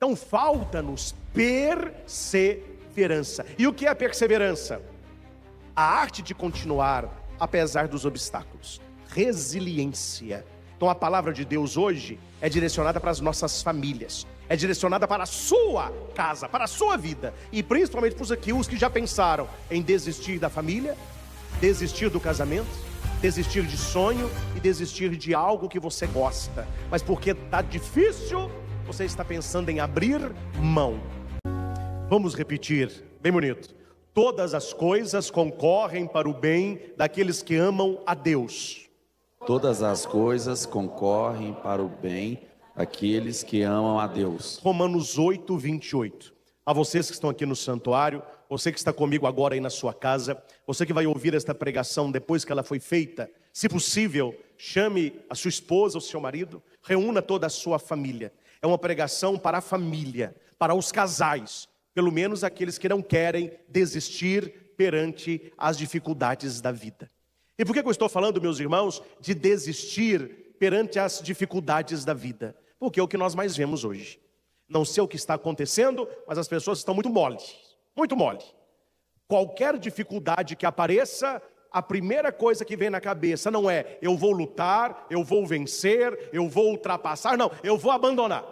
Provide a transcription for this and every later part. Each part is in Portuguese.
Então falta-nos perseverança. E o que é perseverança? A arte de continuar apesar dos obstáculos. Resiliência. Então a palavra de Deus hoje é direcionada para as nossas famílias, é direcionada para a sua casa, para a sua vida, e principalmente para os que já pensaram em desistir da família, desistir do casamento, desistir de sonho e desistir de algo que você gosta, mas porque está difícil, você está pensando em abrir mão. Vamos repetir, bem bonito. Todas as coisas concorrem para o bem daqueles que amam a Deus. Todas as coisas concorrem para o bem daqueles que amam a Deus. Romanos 8, 28. A vocês que estão aqui no santuário, você que está comigo agora aí na sua casa, você que vai ouvir esta pregação depois que ela foi feita, se possível, chame a sua esposa, o seu marido, reúna toda a sua família. É uma pregação para a família, para os casais, pelo menos aqueles que não querem desistir perante as dificuldades da vida. E por que eu estou falando, meus irmãos, de desistir perante as dificuldades da vida? Porque é o que nós mais vemos hoje. Não sei o que está acontecendo, mas as pessoas estão muito mole, muito mole. Qualquer dificuldade que apareça, a primeira coisa que vem na cabeça não é eu vou lutar, eu vou vencer, eu vou ultrapassar, não, eu vou abandonar,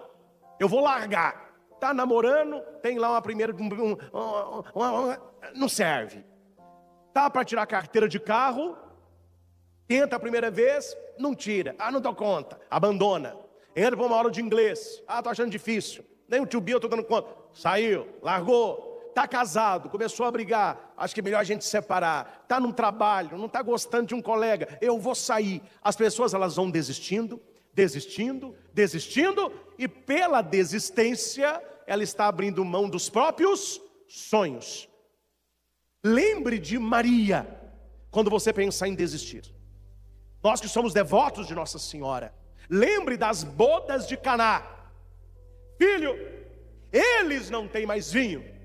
eu vou largar. Está namorando, tem lá uma primeira, não serve. Tá para tirar carteira de carro, tenta a primeira vez, não tira, não dou conta, abandona. Entra para uma aula de inglês, tô achando difícil, nem o tio Bill eu estou dando conta, saiu, largou. Está casado, começou a brigar, acho que é melhor a gente separar. Está num trabalho, não está gostando de um colega, eu vou sair. As pessoas elas vão desistindo, e pela desistência, ela está abrindo mão dos próprios sonhos. Lembre de Maria, quando você pensar em desistir. Nós que somos devotos de Nossa Senhora, lembre das bodas de Caná. Filho, eles não têm mais vinho.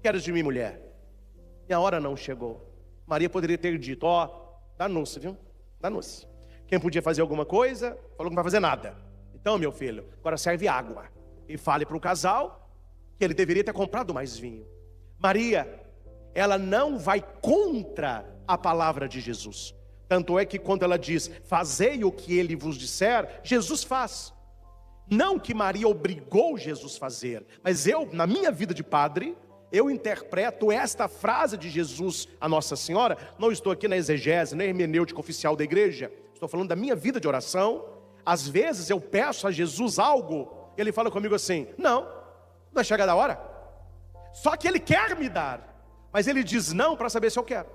Queres de mim, mulher? Minha hora não chegou. Maria poderia ter dito, danou-se, viu? Danou-se. Quem podia fazer alguma coisa, falou que não vai fazer nada. Então, meu filho, agora serve água. E fale para o casal que ele deveria ter comprado mais vinho. Maria, ela não vai contra a palavra de Jesus. Tanto é que quando ela diz, fazei o que ele vos disser, Jesus faz. Não que Maria obrigou Jesus a fazer, mas eu, na minha vida de padre, eu interpreto esta frase de Jesus a Nossa Senhora. Não estou aqui na exegese, na hermenêutica oficial da igreja. Estou falando da minha vida de oração. Às vezes eu peço a Jesus algo, ele fala comigo assim, não é chegada a hora. Só que ele quer me dar, mas ele diz não para saber se eu quero,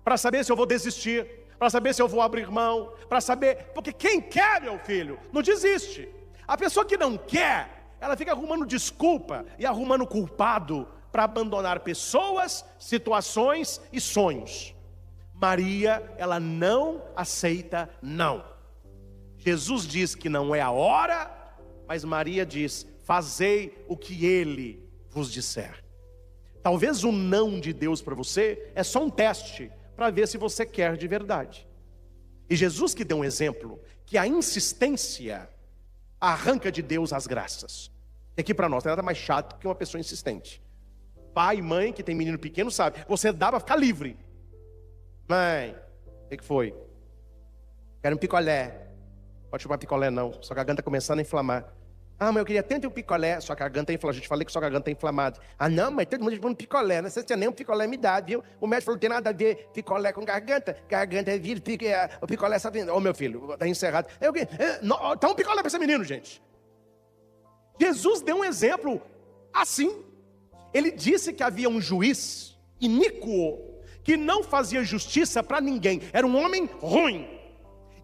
para saber se eu vou desistir, para saber se eu vou abrir mão, para saber, porque quem quer, meu filho, não desiste. A pessoa que não quer, ela fica arrumando desculpa e arrumando culpado para abandonar pessoas, situações e sonhos. Maria, ela não aceita não. Jesus diz que não é a hora, mas Maria diz, fazei o que ele vos disser. Talvez o não de Deus para você é só um teste, para ver se você quer de verdade. E Jesus que deu um exemplo, que a insistência arranca de Deus as graças. E aqui para nós não é nada mais chato que uma pessoa insistente. Pai e mãe que tem menino pequeno sabe, você dá para ficar livre. Mãe, o que foi? Quero um picolé. Pode chupar picolé não, sua garganta está começando a inflamar. Mãe, eu queria tanto um picolé. Sua garganta está inflamada, gente falei que sua garganta está inflamada. Não, mas todo mundo chupando picolé, não sei se nem um picolé me dá, viu? O médico falou, não tem nada a ver picolé com garganta. Garganta é vírus, o picolé só vem. Meu filho, está encerrado. Tá um picolé para esse menino, gente. Jesus deu um exemplo assim. Ele disse que havia um juiz iníquo, que não fazia justiça para ninguém, era um homem ruim.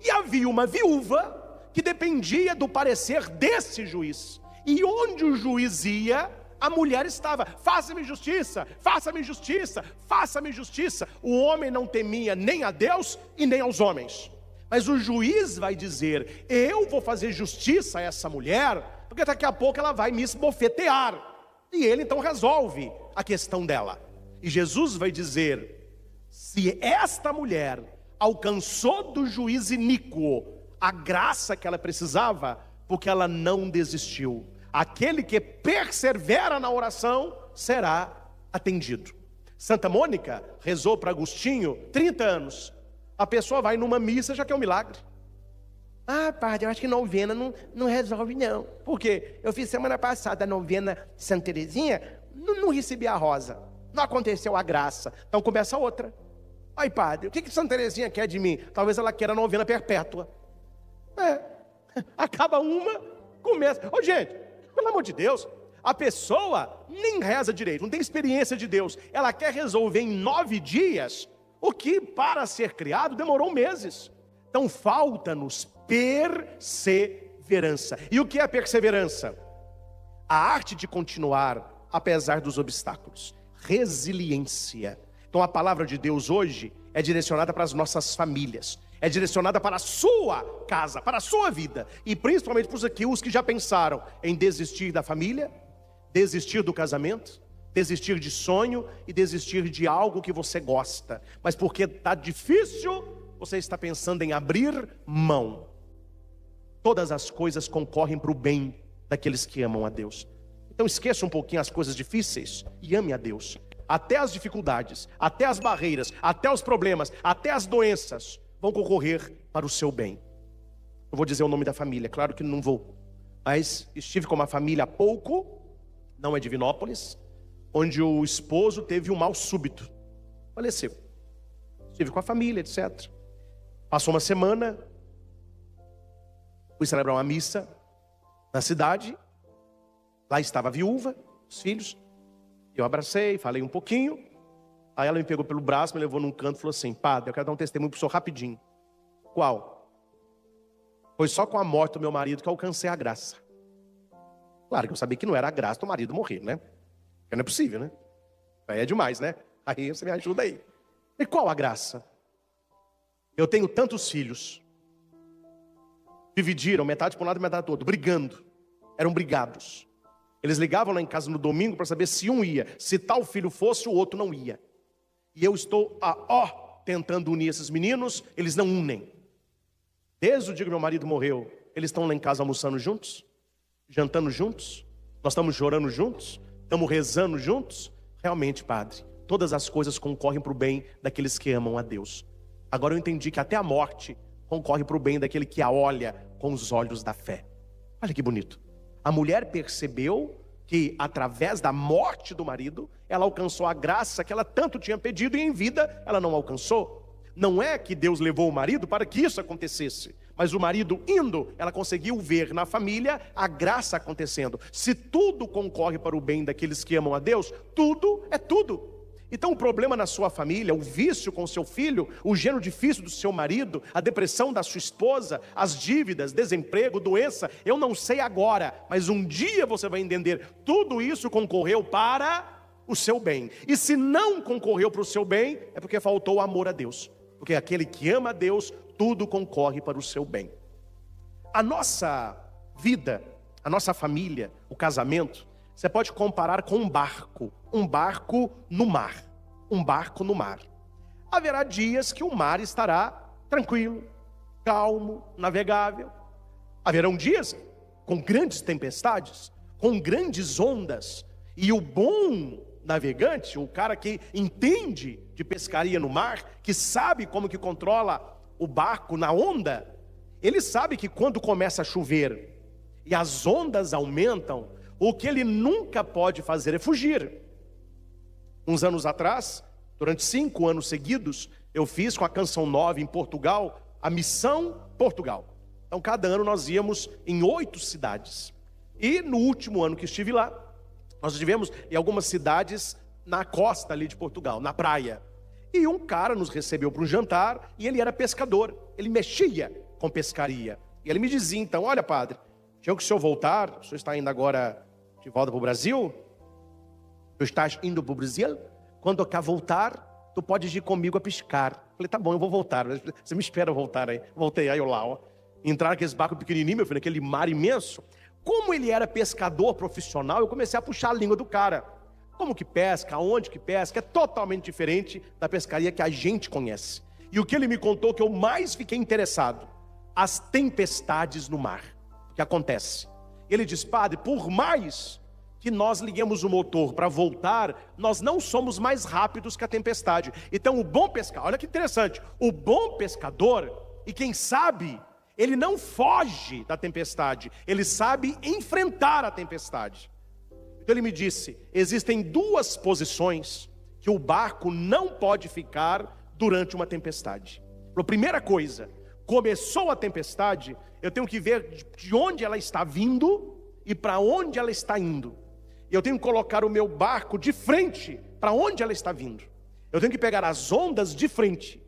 E havia uma viúva que dependia do parecer desse juiz. E onde o juiz ia, a mulher estava. Faça-me justiça, faça-me justiça, faça-me justiça. O homem não temia nem a Deus e nem aos homens. Mas o juiz vai dizer, eu vou fazer justiça a essa mulher, porque daqui a pouco ela vai me esbofetear. E ele então resolve a questão dela. E Jesus vai dizer, se esta mulher alcançou do juiz iníquo a graça que ela precisava, porque ela não desistiu. aquele que persevera na oração será atendido. Santa Mônica rezou para Agostinho 30 anos. A pessoa vai numa missa já quer um milagre. Ah, padre, eu acho que novena não resolve não. Por quê? Eu fiz semana passada a novena de Santa Teresinha, não recebi a rosa. Não aconteceu a graça. Então começa outra. Ai, padre, o que Santa Teresinha quer de mim? Talvez ela queira a novena perpétua. Acaba uma, começa. Ô, gente, pelo amor de Deus, a pessoa nem reza direito, não tem experiência de Deus. Ela quer resolver em 9 dias o que para ser criado demorou meses. Então falta-nos perseverança. E o que é perseverança? A arte de continuar apesar dos obstáculos. Resiliência. Então a palavra de Deus hoje é direcionada para as nossas famílias. É direcionada para a sua casa, para a sua vida. E principalmente para os que já pensaram em desistir da família, desistir do casamento, desistir de sonho e desistir de algo que você gosta. Mas porque está difícil, você está pensando em abrir mão. Todas as coisas concorrem para o bem daqueles que amam a Deus. Então esqueça um pouquinho as coisas difíceis e ame a Deus. Até as dificuldades, até as barreiras, até os problemas, até as doenças vão concorrer para o seu bem. Eu vou dizer o nome da família, claro que não vou. Mas estive com uma família há pouco, não é Divinópolis, onde o esposo teve um mal súbito, faleceu. Estive com a família, etc. Passou uma semana, fui celebrar uma missa na cidade. Lá estava a viúva, os filhos. Eu abracei, falei um pouquinho. Aí ela me pegou pelo braço, me levou num canto e falou assim: padre, eu quero dar um testemunho para o senhor rapidinho. Qual? Foi só com a morte do meu marido que eu alcancei a graça. Claro que eu sabia que não era a graça do marido morrer, né? Porque não é possível, né? Aí é demais, né? Aí você me ajuda aí. E qual a graça? Eu tenho tantos filhos. Dividiram, metade para um lado e metade para o outro, brigando. Eram brigados. Eles ligavam lá em casa no domingo para saber se um ia. Se tal filho fosse, o outro não ia. E eu estou tentando unir esses meninos, eles não unem. Desde o dia que meu marido morreu, eles estão lá em casa almoçando juntos, jantando juntos, nós estamos chorando juntos, estamos rezando juntos. Realmente, padre, todas as coisas concorrem para o bem daqueles que amam a Deus. Agora eu entendi que até a morte concorre para o bem daquele que a olha com os olhos da fé. Olha que bonito. A mulher percebeu que através da morte do marido, ela alcançou a graça que ela tanto tinha pedido e em vida ela não alcançou. Não é que Deus levou o marido para que isso acontecesse, mas o marido indo, ela conseguiu ver na família a graça acontecendo. Se tudo concorre para o bem daqueles que amam a Deus, tudo é tudo. Então o problema na sua família, o vício com seu filho, o gênero difícil do seu marido, a depressão da sua esposa, as dívidas, desemprego, doença, eu não sei agora, mas um dia você vai entender, tudo isso concorreu para o seu bem. E se não concorreu para o seu bem, é porque faltou o amor a Deus. Porque aquele que ama a Deus, tudo concorre para o seu bem. A nossa vida, a nossa família, o casamento, você pode comparar com um barco no mar, um barco no mar. Haverá dias que o mar estará tranquilo, calmo, navegável. Haverão dias com grandes tempestades, com grandes ondas. E o bom navegante, o cara que entende de pescaria no mar, que sabe como que controla o barco na onda, ele sabe que quando começa a chover e as ondas aumentam, o que ele nunca pode fazer é fugir. Uns anos atrás, durante 5 anos seguidos, eu fiz com a Canção Nova em Portugal, a Missão Portugal. Então cada ano nós íamos em 8 cidades. E no último ano que estive lá, nós estivemos em algumas cidades na costa ali de Portugal, na praia. E um cara nos recebeu para um jantar e ele era pescador. Ele mexia com pescaria. E ele me dizia então: olha, padre, tinha que o senhor voltar, o senhor está indo agora de volta para o Brasil? Tu estás indo para o Brasil? Quando eu cá voltar, tu podes ir comigo a pescar. Falei, tá bom, eu vou voltar. Você me espera eu voltar aí. Voltei, aí eu lá, entrar naquele barco pequenininho, meu filho, naquele mar imenso. Como ele era pescador profissional, eu comecei a puxar a língua do cara. Como que pesca, aonde que pesca, é totalmente diferente da pescaria que a gente conhece. E o que ele me contou que eu mais fiquei interessado, as tempestades no mar. O que acontece? Ele diz: padre, por mais que nós liguemos o motor para voltar, nós não somos mais rápidos que a tempestade. Então o bom pescador, olha que interessante, o bom pescador, e quem sabe, ele não foge da tempestade, ele sabe enfrentar a tempestade. Então ele me disse: existem duas posições que o barco não pode ficar durante uma tempestade. A primeira coisa, começou a tempestade, eu tenho que ver de onde ela está vindo e para onde ela está indo. Eu tenho que colocar o meu barco de frente para onde ela está vindo. Eu tenho que pegar as ondas de frente.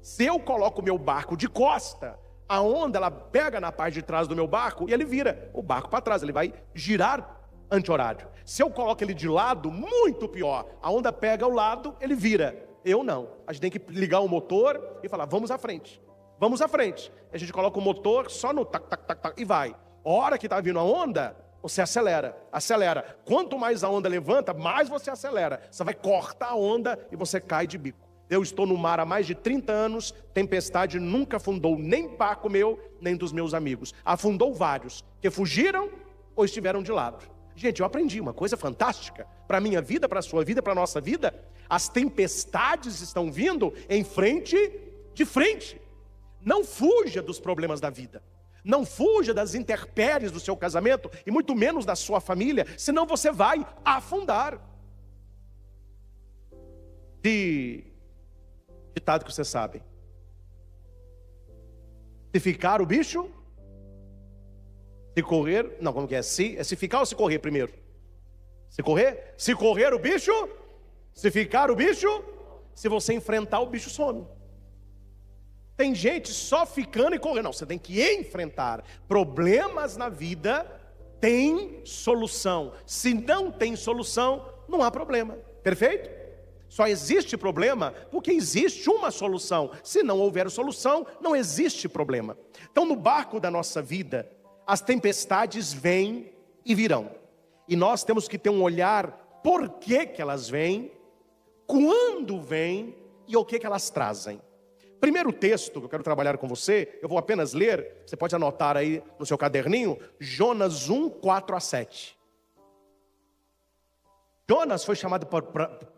Se eu coloco o meu barco de costa, a onda ela pega na parte de trás do meu barco e ele vira o barco para trás, ele vai girar anti-horário. Se eu coloco ele de lado, muito pior, a onda pega ao lado, ele vira. Eu não, a gente tem que ligar o motor e falar: vamos à frente, vamos à frente. A gente coloca o motor só no tac, tac, tac, tac, e vai. A hora que está vindo a onda, você acelera, acelera. Quanto mais a onda levanta, mais você acelera. Você vai cortar a onda e você cai de bico. Eu estou no mar há mais de 30 anos, tempestade nunca afundou nem barco meu, nem dos meus amigos. Afundou vários, que fugiram ou estiveram de lado. Gente, eu aprendi uma coisa fantástica, para a minha vida, para a sua vida, para a nossa vida. As tempestades estão vindo em frente, de frente. Não fuja dos problemas da vida. Não fuja das intempéries do seu casamento, e muito menos da sua família, senão você vai afundar. Ditado que vocês sabem: se ficar o bicho, se correr, não, como que é? Se ficar ou se correr primeiro? Se correr? Se correr o bicho, se ficar o bicho, se você enfrentar o bicho some. Tem gente só ficando e correndo. Não, você tem que enfrentar. Problemas na vida tem solução. Se não tem solução, não há problema. Perfeito? Só existe problema porque existe uma solução. Se não houver solução, não existe problema. Então, no barco da nossa vida, as tempestades vêm e virão. E nós temos que ter um olhar por que elas vêm, quando vêm e o que elas trazem. Primeiro texto que eu quero trabalhar com você, eu vou apenas ler, você pode anotar aí no seu caderninho, Jonas 1, 4 a 7. Jonas foi chamado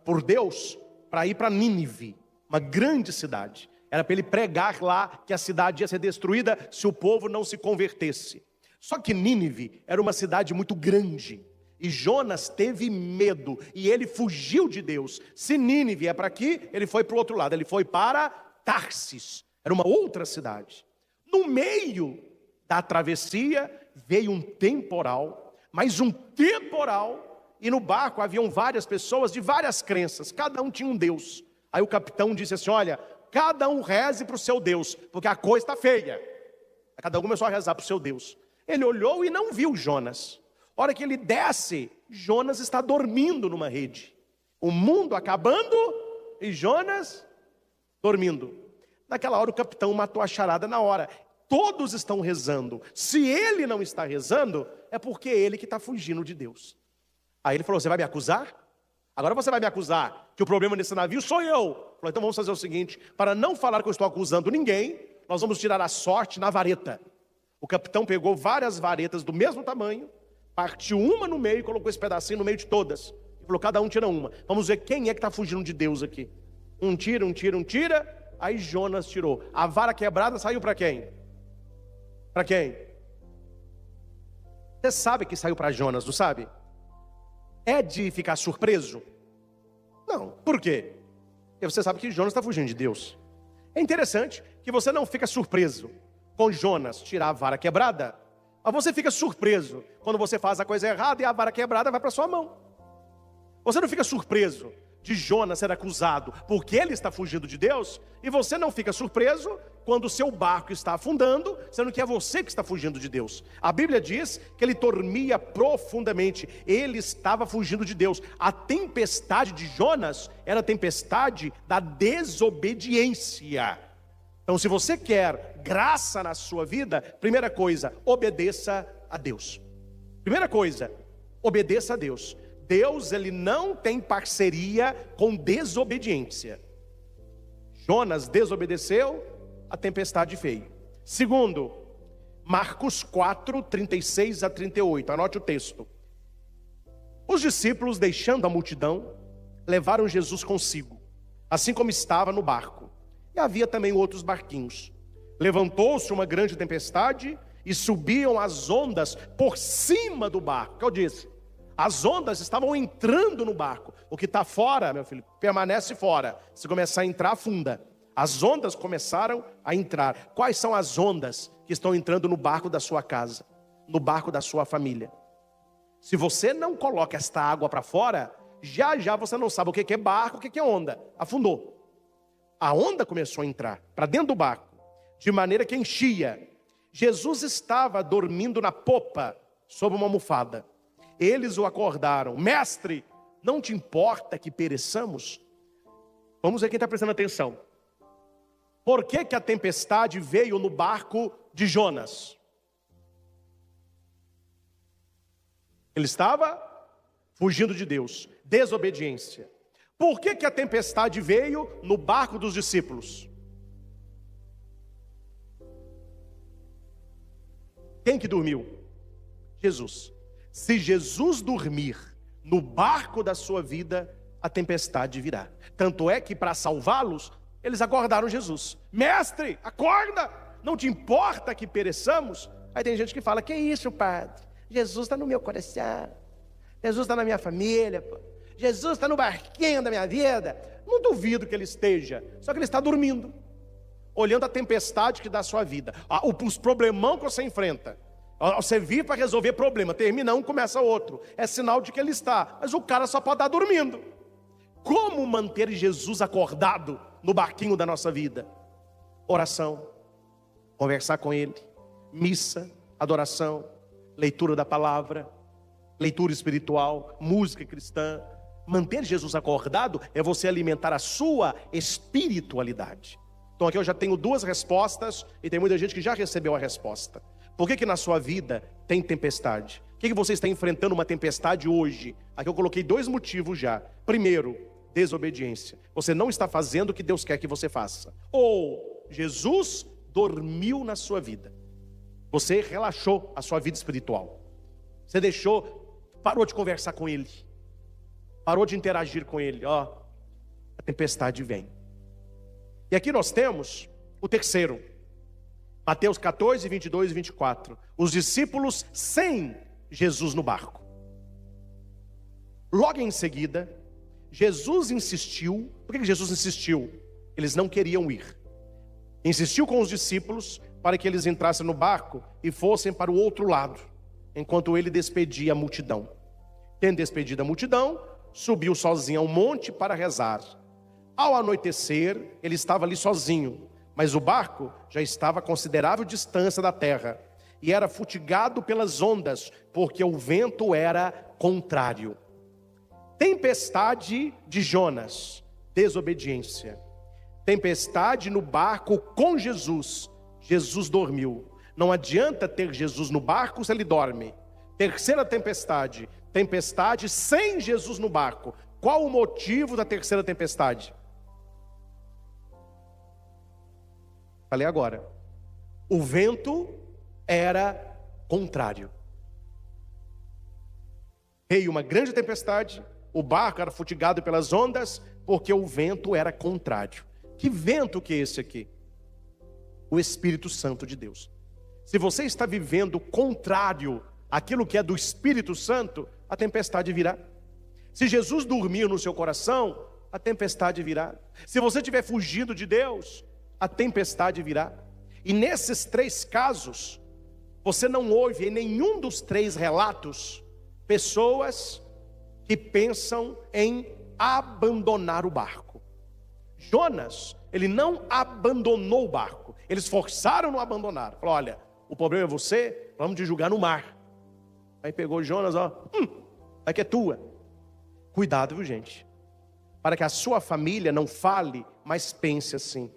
por Deus para ir para Nínive, uma grande cidade. Era para ele pregar lá que a cidade ia ser destruída se o povo não se convertesse. Só que Nínive era uma cidade muito grande, e Jonas teve medo, e ele fugiu de Deus. Se Nínive é para aqui, ele foi para o outro lado, ele foi para Tarsis, era uma outra cidade. No meio da travessia veio um temporal, mais um temporal, e no barco haviam várias pessoas de várias crenças, cada um tinha um Deus. Aí o capitão disse assim: olha, cada um reze para o seu Deus, porque a coisa está feia. Aí cada um começou a rezar para o seu Deus. Ele olhou e não viu Jonas. A hora que ele desce, Jonas está dormindo numa rede. O mundo acabando e Jonas dormindo. Naquela hora o capitão matou a charada na hora. Todos estão rezando. Se ele não está rezando, é porque é ele que está fugindo de Deus. Aí ele falou: você vai me acusar? Agora você vai me acusar que o problema nesse navio sou eu. Falou: então vamos fazer o seguinte, para não falar que eu estou acusando ninguém, nós vamos tirar a sorte na vareta. O capitão pegou várias varetas do mesmo tamanho, partiu uma no meio e colocou esse pedacinho no meio de todas. E falou: cada um tira uma. Vamos ver quem é que está fugindo de Deus aqui. Um tira, um tira, um tira. Aí Jonas tirou. A vara quebrada saiu para quem? Para quem? Você sabe que saiu para Jonas, não sabe? É de ficar surpreso? Não. Por quê? Porque você sabe que Jonas está fugindo de Deus. É interessante que você não fica surpreso com Jonas tirar a vara quebrada, mas você fica surpreso quando você faz a coisa errada e a vara quebrada vai para sua mão. Você não fica surpreso de Jonas ser acusado porque ele está fugindo de Deus, e você não fica surpreso quando o seu barco está afundando, sendo que é você que está fugindo de Deus. A Bíblia diz que ele dormia profundamente, ele estava fugindo de Deus. A tempestade de Jonas era a tempestade da desobediência. Então, se você quer graça na sua vida, primeira coisa, obedeça a Deus. Primeira coisa, obedeça a Deus. Deus, ele não tem parceria com desobediência. Jonas desobedeceu, a tempestade veio. Segundo, Marcos 4, 36 a 38, anote o texto. Os discípulos, deixando a multidão, levaram Jesus consigo, assim como estava no barco. E havia também outros barquinhos. Levantou-se uma grande tempestade e subiam as ondas por cima do barco. Que eu disse, as ondas estavam entrando no barco. O que está fora, meu filho, permanece fora. Se começar a entrar, afunda. As ondas começaram a entrar. Quais são as ondas que estão entrando no barco da sua casa, no barco da sua família? Se você não coloca esta água para fora, já já você não sabe o que é barco, o que é onda. Afundou. A onda começou a entrar para dentro do barco, de maneira que enchia. Jesus estava dormindo na popa, sob uma almofada. Eles o acordaram. Mestre, não te importa que pereçamos? Vamos ver quem está prestando atenção. Por que que a tempestade veio no barco de Jonas? Ele estava fugindo de Deus, desobediência. Por que que a tempestade veio no barco dos discípulos? Quem que dormiu? Jesus. Se Jesus dormir no barco da sua vida, a tempestade virá. Tanto é que para salvá-los, eles acordaram Jesus. Mestre, acorda! Não te importa que pereçamos? Aí tem gente que fala, que isso, padre? Jesus está no meu coração. Jesus está na minha família. Pô. Jesus está no barquinho da minha vida. Não duvido que ele esteja. Só que ele está dormindo. Olhando a tempestade que dá a sua vida. Os problemão que você enfrenta. Você vive para resolver problema. Termina um, começa outro. É sinal de que ele está. Mas o cara só pode estar dormindo. Como manter Jesus acordado no barquinho da nossa vida? Oração. Conversar com ele. Missa. Adoração. Leitura da palavra, leitura espiritual, música cristã. Manter Jesus acordado é você alimentar a sua espiritualidade. Então aqui eu já tenho duas respostas e tem muita gente que já recebeu a resposta. Por que que na sua vida tem tempestade? Por que você está enfrentando uma tempestade hoje? Aqui eu coloquei dois motivos já. Primeiro, desobediência. Você não está fazendo o que Deus quer que você faça. Ou Jesus dormiu na sua vida. Você relaxou a sua vida espiritual. Você parou de conversar com Ele. Parou de interagir com Ele. A tempestade vem. E aqui nós temos o terceiro. Mateus 14, 22 e 24. Os discípulos sem Jesus no barco. Logo em seguida, Jesus insistiu. Por que Jesus insistiu? Eles não queriam ir. Insistiu com os discípulos para que eles entrassem no barco e fossem para o outro lado, enquanto ele despedia a multidão. Tendo despedido a multidão, subiu sozinho ao monte para rezar. Ao anoitecer, ele estava ali sozinho, mas o barco já estava a considerável distância da terra, e era futigado pelas ondas, porque o vento era contrário. Tempestade de Jonas, desobediência. Tempestade no barco com Jesus. Jesus dormiu. Não adianta ter Jesus no barco se ele dorme. Terceira tempestade. Tempestade sem Jesus no barco. Qual o motivo da terceira tempestade? Falei agora. O vento era contrário. Veio uma grande tempestade. O barco era futigado pelas ondas, porque o vento era contrário. Que vento que é esse aqui? O Espírito Santo de Deus. Se você está vivendo contrário àquilo que é do Espírito Santo, a tempestade virá. Se Jesus dormir no seu coração, a tempestade virá. Se você estiver fugindo de Deus, a tempestade virá. E nesses três casos, você não ouve em nenhum dos três relatos pessoas que pensam em abandonar o barco. Jonas, ele não abandonou o barco. Eles forçaram a abandonar. Falou, olha, o problema é você, vamos te julgar no mar. Aí pegou Jonas, aqui é tua. Cuidado, viu, gente? Para que a sua família não fale, mas pense assim.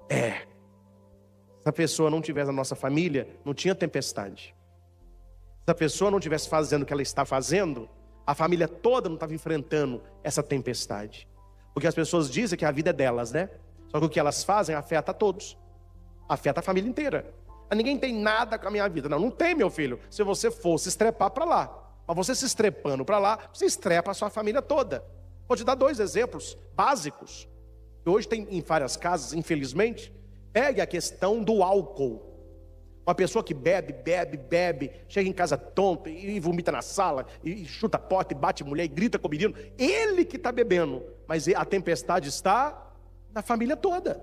Se a pessoa não tivesse na nossa família, não tinha tempestade. Se a pessoa não estivesse fazendo o que ela está fazendo, a família toda não estava enfrentando essa tempestade. Porque as pessoas dizem que a vida é delas, né? Só que o que elas fazem afeta a todos. Afeta a família inteira. Ninguém tem nada com a minha vida. Não tem, meu filho. Se você for se estrepar para lá. Mas você se estrepando para lá, você estrepa a sua família toda. Vou te dar 2 exemplos básicos. Que hoje tem em várias casas, infelizmente. Pegue a questão do álcool. Uma pessoa que bebe, chega em casa tonto e vomita na sala, e chuta pote, bate mulher e grita com o menino. Ele que está bebendo, mas a tempestade está na família toda.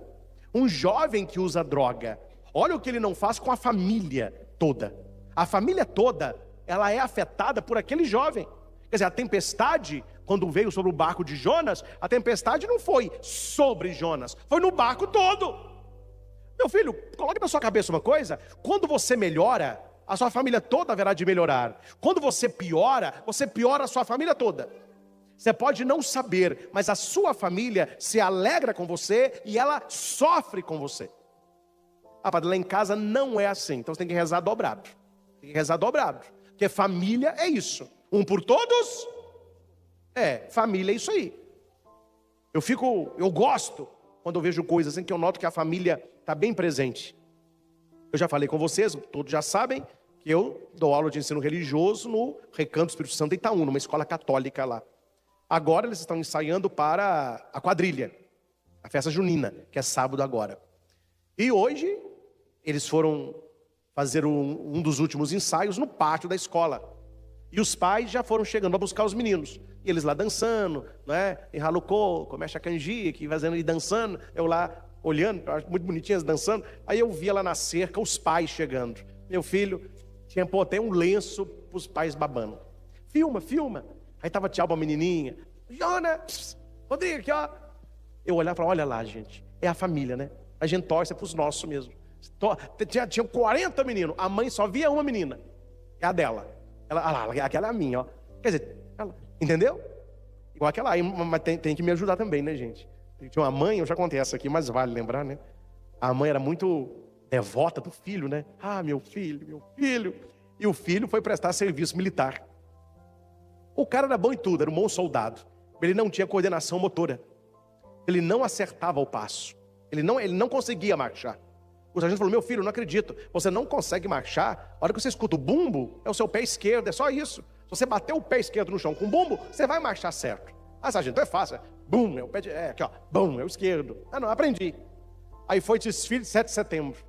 Um jovem que usa droga, olha o que ele não faz com a família toda. A família toda, ela é afetada por aquele jovem. Quer dizer, a tempestade, quando veio sobre o barco de Jonas, a tempestade não foi sobre Jonas, foi no barco todo. Meu filho, coloque na sua cabeça uma coisa: quando você melhora, a sua família toda haverá de melhorar. Quando você piora a sua família toda. Você pode não saber, mas a sua família se alegra com você e ela sofre com você. Padre, lá em casa não é assim, então você tem que rezar dobrado. Tem que rezar dobrado, porque família é isso. Um por todos? Família é isso aí. Eu gosto quando eu vejo coisas assim que eu noto que a família está bem presente. Eu já falei com vocês, todos já sabem, que eu dou aula de ensino religioso no Recanto Espírito Santo em Itaúna, numa escola católica lá. Agora eles estão ensaiando para a quadrilha, a festa junina, que é sábado agora. E hoje eles foram fazer um dos últimos ensaios no pátio da escola. E os pais já foram chegando a buscar os meninos. E eles lá dançando, né? Enrala o coco, mexe a canjica, fazendo e dançando. Eu lá olhando, eu acho muito bonitinhas dançando. Aí eu via lá na cerca os pais chegando. Meu filho tinha até um lenço para os pais babando. Filma. Aí tava tchau pra menininha. Jonas, Rodrigo, aqui ó. Eu olhava e falava, olha lá, gente. É a família, né? A gente torce para os nossos mesmo. Tinha 40 meninos. A mãe só via uma menina. É a dela. Aquela é a minha, ó. Quer dizer, entendeu? Igual aquela aí, mas tem que me ajudar também, né, gente? Tinha uma mãe, eu já contei essa aqui, mas vale lembrar, né? A mãe era muito devota do filho, né? Meu filho. E o filho foi prestar serviço militar. O cara era bom em tudo, era um bom soldado. Ele não tinha coordenação motora. Ele não acertava o passo. Ele não conseguia marchar. O sargento falou, meu filho, não acredito. Você não consegue marchar. A hora que você escuta o bumbo, é o seu pé esquerdo, é só isso. Se você bater o pé esquerdo no chão com bumbo, você vai marchar certo. Sargento, é fácil. Bum, é o pé aqui ó, bum, é o esquerdo. Não, aprendi. Aí foi desfile de 7 de setembro.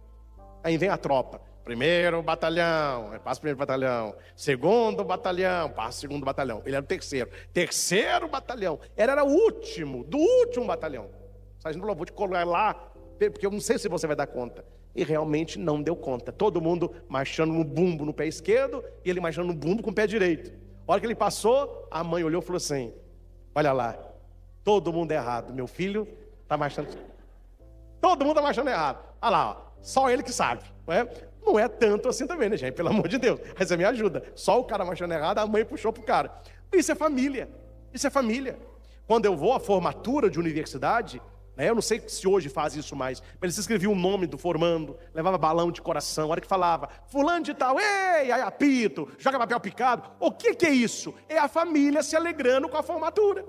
Aí vem a tropa. 1º batalhão, passa o 1º batalhão. 2º batalhão, passa o 2º batalhão. Ele era o 3º. 3º batalhão. Ele era o último, do último batalhão. O sargento falou, vou te colocar lá, porque eu não sei se você vai dar conta. E realmente não deu conta. Todo mundo marchando no bumbo no pé esquerdo e ele marchando no bumbo com o pé direito. A hora que ele passou, a mãe olhou e falou assim, olha lá, todo mundo errado. Meu filho está marchando. Todo mundo está marchando errado. Olha lá, ó, só ele que sabe. Não é tanto assim também, né, gente? Pelo amor de Deus. Aí você me ajuda. Só o cara marchando errado, a mãe puxou pro cara. Isso é família. Isso é família. Quando eu vou à formatura de universidade, eu não sei se hoje faz isso mais, mas eles escreviam o nome do formando, levava balão de coração, a hora que falava, fulano de tal, ei, aí apito, joga papel picado. O que é isso? É a família se alegrando com a formatura.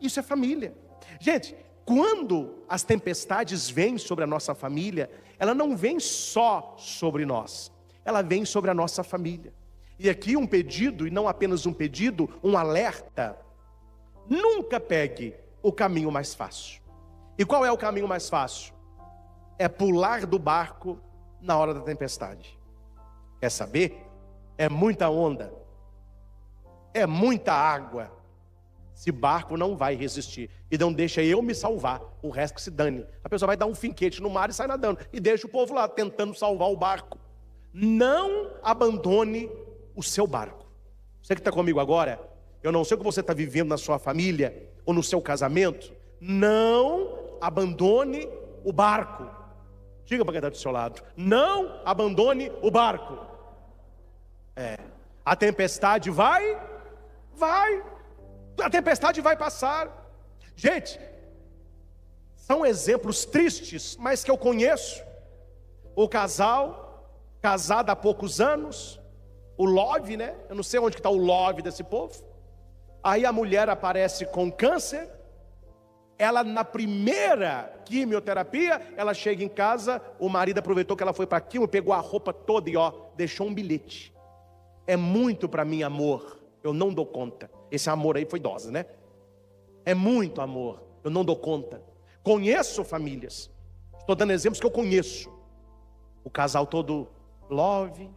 Isso é família. Gente, quando as tempestades vêm sobre a nossa família, ela não vem só sobre nós, ela vem sobre a nossa família. E aqui um pedido, e não apenas um pedido, um alerta. Nunca pegue o caminho mais fácil. E qual é o caminho mais fácil? É pular do barco na hora da tempestade. Quer saber? É muita onda, é muita água. Esse barco não vai resistir. E não deixa eu me salvar, o resto que se dane. A pessoa vai dar um finquete no mar e sai nadando. E deixa o povo lá tentando salvar o barco. Não abandone o seu barco. Você que está comigo agora, eu não sei o que você está vivendo na sua família ou no seu casamento. Não abandone o barco. Diga para quem está do seu lado. Não abandone o barco. A tempestade vai. A tempestade vai passar. Gente, são exemplos tristes, mas que eu conheço. O casal, casado há poucos anos, o love, né? Eu não sei onde que está o love desse povo. Aí a mulher aparece com câncer, Ela, na primeira quimioterapia, ela chega em casa, o marido aproveitou que ela foi para quimio, pegou a roupa toda e deixou um bilhete. É muito para mim amor, eu não dou conta. Esse amor aí foi dose, né? É muito amor, eu não dou conta. Conheço famílias, estou dando exemplos que eu conheço. O casal todo love,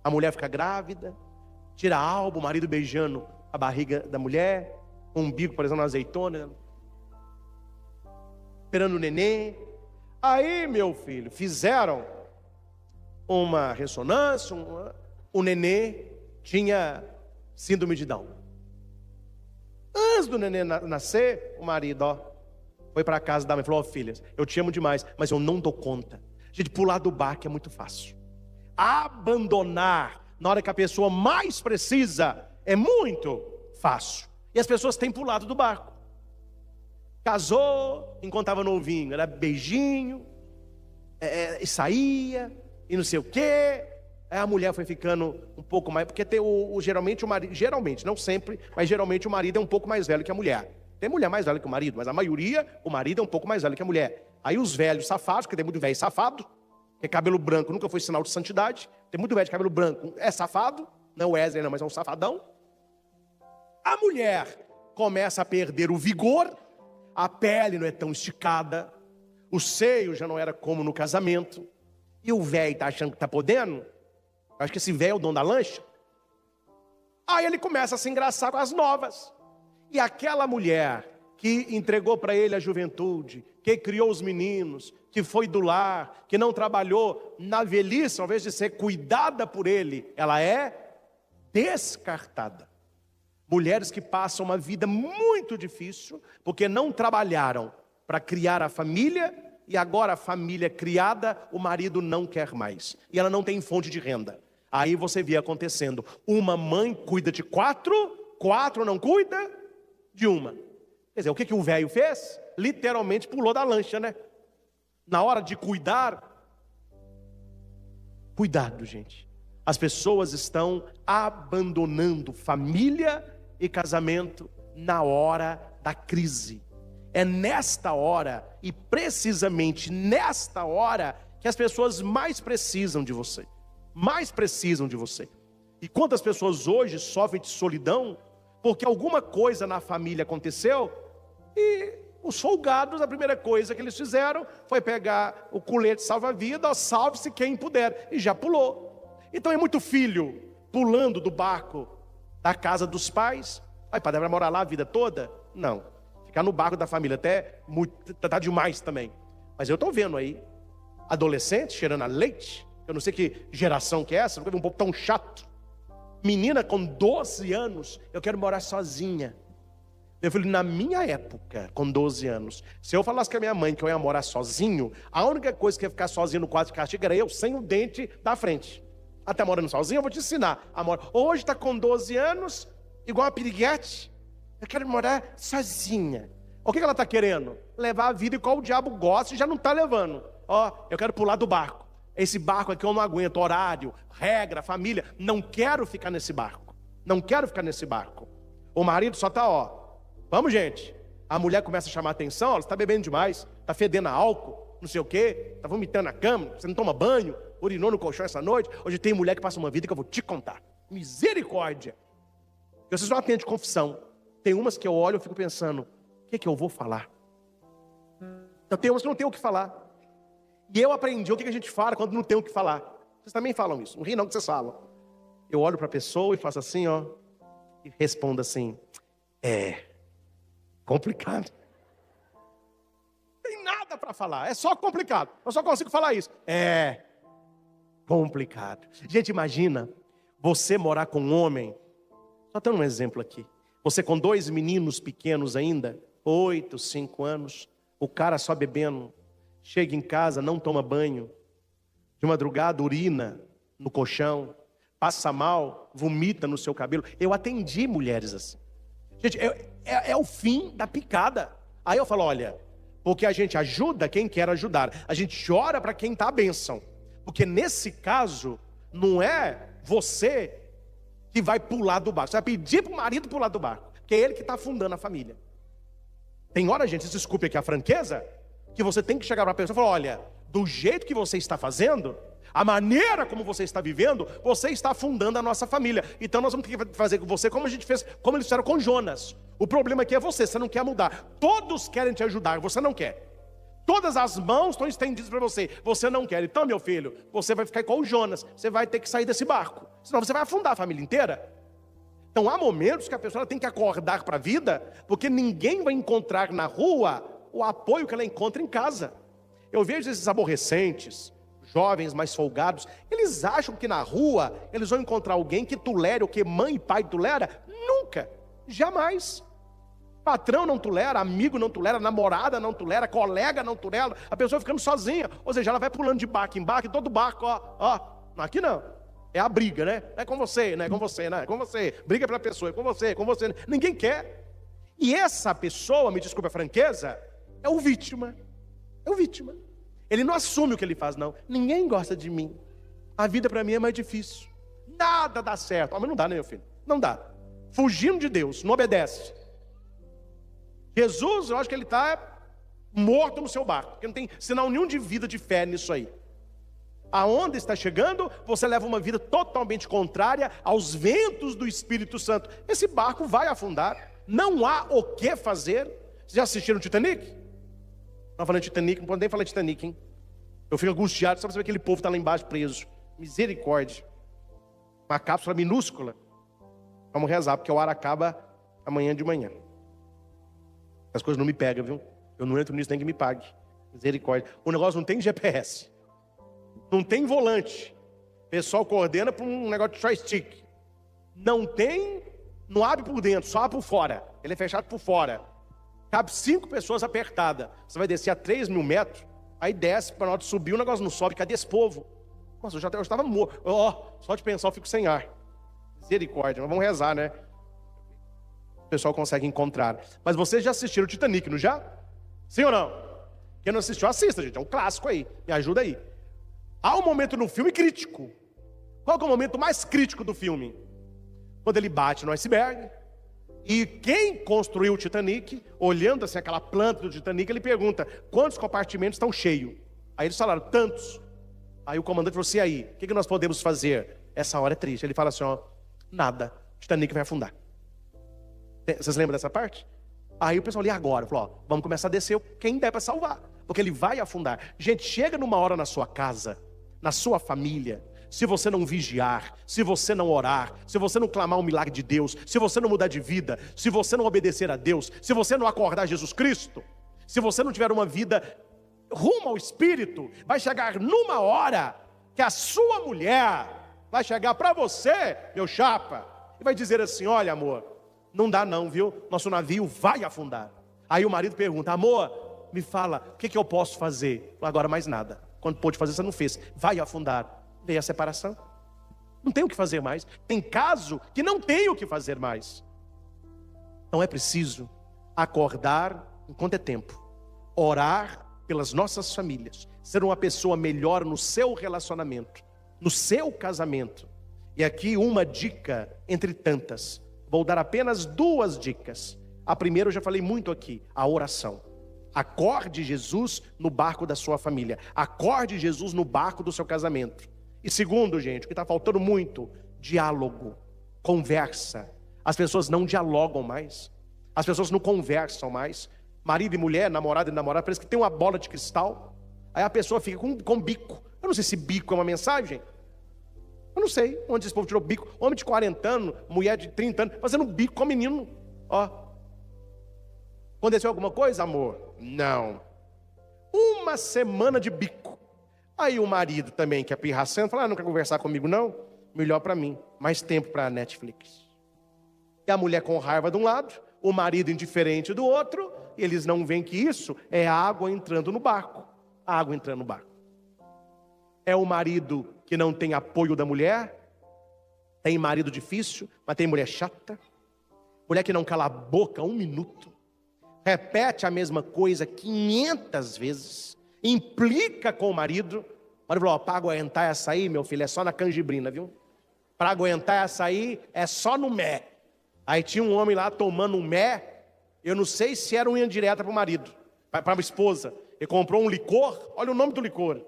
a mulher fica grávida, tira a alma, o marido beijando a barriga da mulher, o umbigo parecendo uma azeitona, esperando o neném. Aí, meu filho, fizeram uma ressonância, o neném tinha síndrome de Down. Antes do neném nascer, o marido, foi para casa da mãe e falou: filhas, eu te amo demais, mas eu não dou conta. Gente, pular do barco é muito fácil. Abandonar na hora que a pessoa mais precisa é muito fácil. E as pessoas têm pulado do barco. Casou, enquanto estava novinho, era beijinho, e saía, e não sei o quê. Aí a mulher foi ficando um pouco mais, porque geralmente o marido, geralmente, não sempre, mas geralmente o marido é um pouco mais velho que a mulher. Tem mulher mais velha que o marido, mas a maioria, o marido é um pouco mais velho que a mulher. Aí os velhos safados, porque tem muito velho safado, porque cabelo branco nunca foi sinal de santidade. Tem muito velho de cabelo branco, é safado, não é o Wesley não, mas é um safadão. A mulher começa a perder o vigor, a pele não é tão esticada, o seio já não era como no casamento, e o velho está achando que está podendo. Acho que esse velho é o dono da lancha. Aí ele começa a se engraçar com as novas. E aquela mulher que entregou para ele a juventude, que criou os meninos, que foi do lar, que não trabalhou na velhice, ao invés de ser cuidada por ele, ela é descartada. Mulheres que passam uma vida muito difícil, porque não trabalharam para criar a família, e agora a família criada, o marido não quer mais, e ela não tem fonte de renda. Aí você vê acontecendo, uma mãe cuida de quatro não cuida de uma. Quer dizer, o que o velho fez? Literalmente pulou da lancha, né? Na hora de cuidar, cuidado, gente. As pessoas estão abandonando família e casamento na hora da crise. É nesta hora, e precisamente nesta hora, que as pessoas mais precisam de você. Mais precisam de você. E quantas pessoas hoje sofrem de solidão, porque alguma coisa na família aconteceu, e os folgados, a primeira coisa que eles fizeram foi pegar o colete salva-vida, salve-se quem puder, e já pulou. Então é muito filho pulando do barco da casa dos pais. Ai, padre, vai morar lá a vida toda? Não. Ficar no barco da família até tá demais também. Mas eu estou vendo aí adolescente cheirando a leite. Eu não sei que geração que é essa, nunca vi um povo tão chato. Menina com 12 anos, eu quero morar sozinha. Eu falei, na minha época, com 12 anos, se eu falasse com a minha mãe que eu ia morar sozinho, a única coisa que ia ficar sozinho no quarto de castigo era eu sem o dente da frente. Até morando sozinho, eu vou te ensinar a morar. Hoje está com 12 anos, igual a piriguete. Eu quero morar sozinha. O que ela está querendo? Levar a vida igual o diabo gosta e já não está levando. Eu quero pular do barco. Esse barco aqui eu não aguento, horário, regra, família. Não quero ficar nesse barco. Não quero ficar nesse barco. O marido só está, vamos, gente. A mulher começa a chamar a atenção, você está bebendo demais, está fedendo a álcool, não sei o quê, está vomitando na cama, você não toma banho, urinou no colchão essa noite. Hoje tem mulher que passa uma vida que eu vou te contar. Misericórdia. Vocês não atendem de confissão. Tem umas que eu olho e fico pensando, o que eu vou falar? Então tem umas que não tem o que falar. E eu aprendi o que a gente fala quando não tem o que falar. Vocês também falam isso, não ri não que vocês falam. Eu olho para a pessoa e faço assim, e respondo assim, complicado. Não tem nada para falar, é só complicado. Eu só consigo falar isso. É complicado. Gente, imagina você morar com um homem, só dando um exemplo aqui. Você com 2 meninos pequenos ainda, 8, 5 anos, o cara só bebendo, chega em casa, não toma banho, de madrugada urina no colchão, passa mal, vomita no seu cabelo. Eu atendi mulheres assim. Gente, é o fim da picada. Aí eu falo, olha, porque a gente ajuda quem quer ajudar, a gente ora para quem está a bênção. Porque nesse caso, não é você que vai pular do barco, você vai pedir para o marido pular do barco, porque é ele que está afundando a família. Tem hora, gente, desculpe aqui a franqueza, que você tem que chegar para a pessoa e falar: olha, do jeito que você está fazendo, a maneira como você está vivendo, você está afundando a nossa família. Então nós vamos ter que fazer com você como a gente fez, como eles fizeram com Jonas. O problema aqui é você não quer mudar. Todos querem te ajudar, você não quer. Todas as mãos estão estendidas para você não quer. Então, meu filho, você vai ficar igual o Jonas, você vai ter que sair desse barco, senão você vai afundar a família inteira. Então há momentos que a pessoa tem que acordar para a vida, porque ninguém vai encontrar na rua o apoio que ela encontra em casa. Eu vejo esses aborrecentes, jovens mais folgados, eles acham que na rua eles vão encontrar alguém que tolere o que mãe e pai tolera. Nunca, jamais. Patrão não tolera, amigo não tolera, namorada não tolera, colega não tolera. A pessoa ficando sozinha, ou seja, ela vai pulando de barco em barco, e todo barco, aqui não. É a briga, né? Não é com você, não é com você, não é com você. Briga pela pessoa, é com você, com você. Ninguém quer. E essa pessoa, me desculpe a franqueza, é o vítima. É o vítima. Ele não assume o que ele faz, não. Ninguém gosta de mim. A vida para mim é mais difícil. Nada dá certo. Mas não dá, né, meu filho? Não dá. Fugindo de Deus, não obedece. Jesus, eu acho que ele está morto no seu barco, porque não tem sinal nenhum de vida, de fé nisso aí. A onda está chegando, você leva uma vida totalmente contrária aos ventos do Espírito Santo. Esse barco vai afundar, não há o que fazer. Vocês já assistiram Titanic? Não falando de Titanic, não pode nem falar de Titanic, hein? Eu fico angustiado só para saber que aquele povo está lá embaixo preso. Misericórdia. Uma cápsula minúscula. Vamos rezar, porque o ar acaba amanhã de manhã. As coisas não me pegam, viu? Eu não entro nisso nem que me pague. Misericórdia. O negócio não tem GPS. Não tem volante. O pessoal coordena para um negócio de joystick. Não tem, não abre por dentro, só abre por fora. Ele é fechado por fora. Cabe 5 pessoas apertadas. Você vai descer a 3.000 metros, aí desce, para na hora de subir, o negócio não sobe. Cadê esse povo? Nossa, eu estava morto. Só de pensar eu fico sem ar. Misericórdia, mas vamos rezar, né? O pessoal consegue encontrar. Mas vocês já assistiram o Titanic, não já? Sim ou não? Quem não assistiu, assista, gente. É um clássico aí. Me ajuda aí. Há um momento no filme crítico. Qual que é o momento mais crítico do filme? Quando ele bate no iceberg. E quem construiu o Titanic, olhando assim aquela planta do Titanic, ele pergunta: quantos compartimentos estão cheios? Aí eles falaram: tantos. Aí o comandante falou assim: e aí, o que nós podemos fazer? Essa hora é triste. Ele fala assim: nada, o Titanic vai afundar. Vocês lembram dessa parte? Aí o pessoal ali agora falou: vamos começar a descer quem der para salvar, porque ele vai afundar. Gente, chega numa hora na sua casa, na sua família, se você não vigiar, se você não orar, se você não clamar um milagre de Deus, se você não mudar de vida, se você não obedecer a Deus, se você não acordar Jesus Cristo, se você não tiver uma vida rumo ao Espírito, vai chegar numa hora que a sua mulher vai chegar para você, meu chapa, e vai dizer assim: olha, amor, não dá não, viu? Nosso navio vai afundar. Aí o marido pergunta: amor, me fala, o que eu posso fazer? Agora mais nada. Quando pôde fazer, você não fez. Vai afundar. Veio a separação. Não tem o que fazer mais. Tem caso que não tem o que fazer mais. Então é preciso acordar enquanto é tempo. Orar pelas nossas famílias. Ser uma pessoa melhor no seu relacionamento, no seu casamento. E aqui uma dica entre tantas. Vou dar apenas 2 dicas. A primeira eu já falei muito aqui, a oração. Acorde Jesus no barco da sua família. Acorde Jesus no barco do seu casamento. E segundo, gente, o que está faltando muito, diálogo, conversa. As pessoas não dialogam mais. As pessoas não conversam mais. Marido e mulher, namorado e namorada, parece que tem uma bola de cristal. Aí a pessoa fica com bico. Eu não sei se bico é uma mensagem. Eu não sei onde esse povo tirou bico. Homem de 40 anos, mulher de 30 anos, fazendo bico com menino. Aconteceu alguma coisa, amor? Não. Uma semana de bico. Aí o marido também, que é pirracento, fala: não quer conversar comigo não? Melhor para mim, mais tempo para a Netflix. E a mulher com raiva de um lado, o marido indiferente do outro, e eles não veem que isso é a água entrando no barco. A água entrando no barco. É o marido que não tem apoio da mulher, tem marido difícil, mas tem mulher chata, mulher que não cala a boca 1 minuto, repete a mesma coisa 500 vezes, implica com o marido. O marido falou: para aguentar essa aí, meu filho, é só na canjibrina, viu? Para aguentar essa aí, é só no mé. Aí tinha um homem lá tomando um mé, Eu não sei se era uma indireta para o marido, para a esposa. Ele comprou um licor, olha o nome do licor.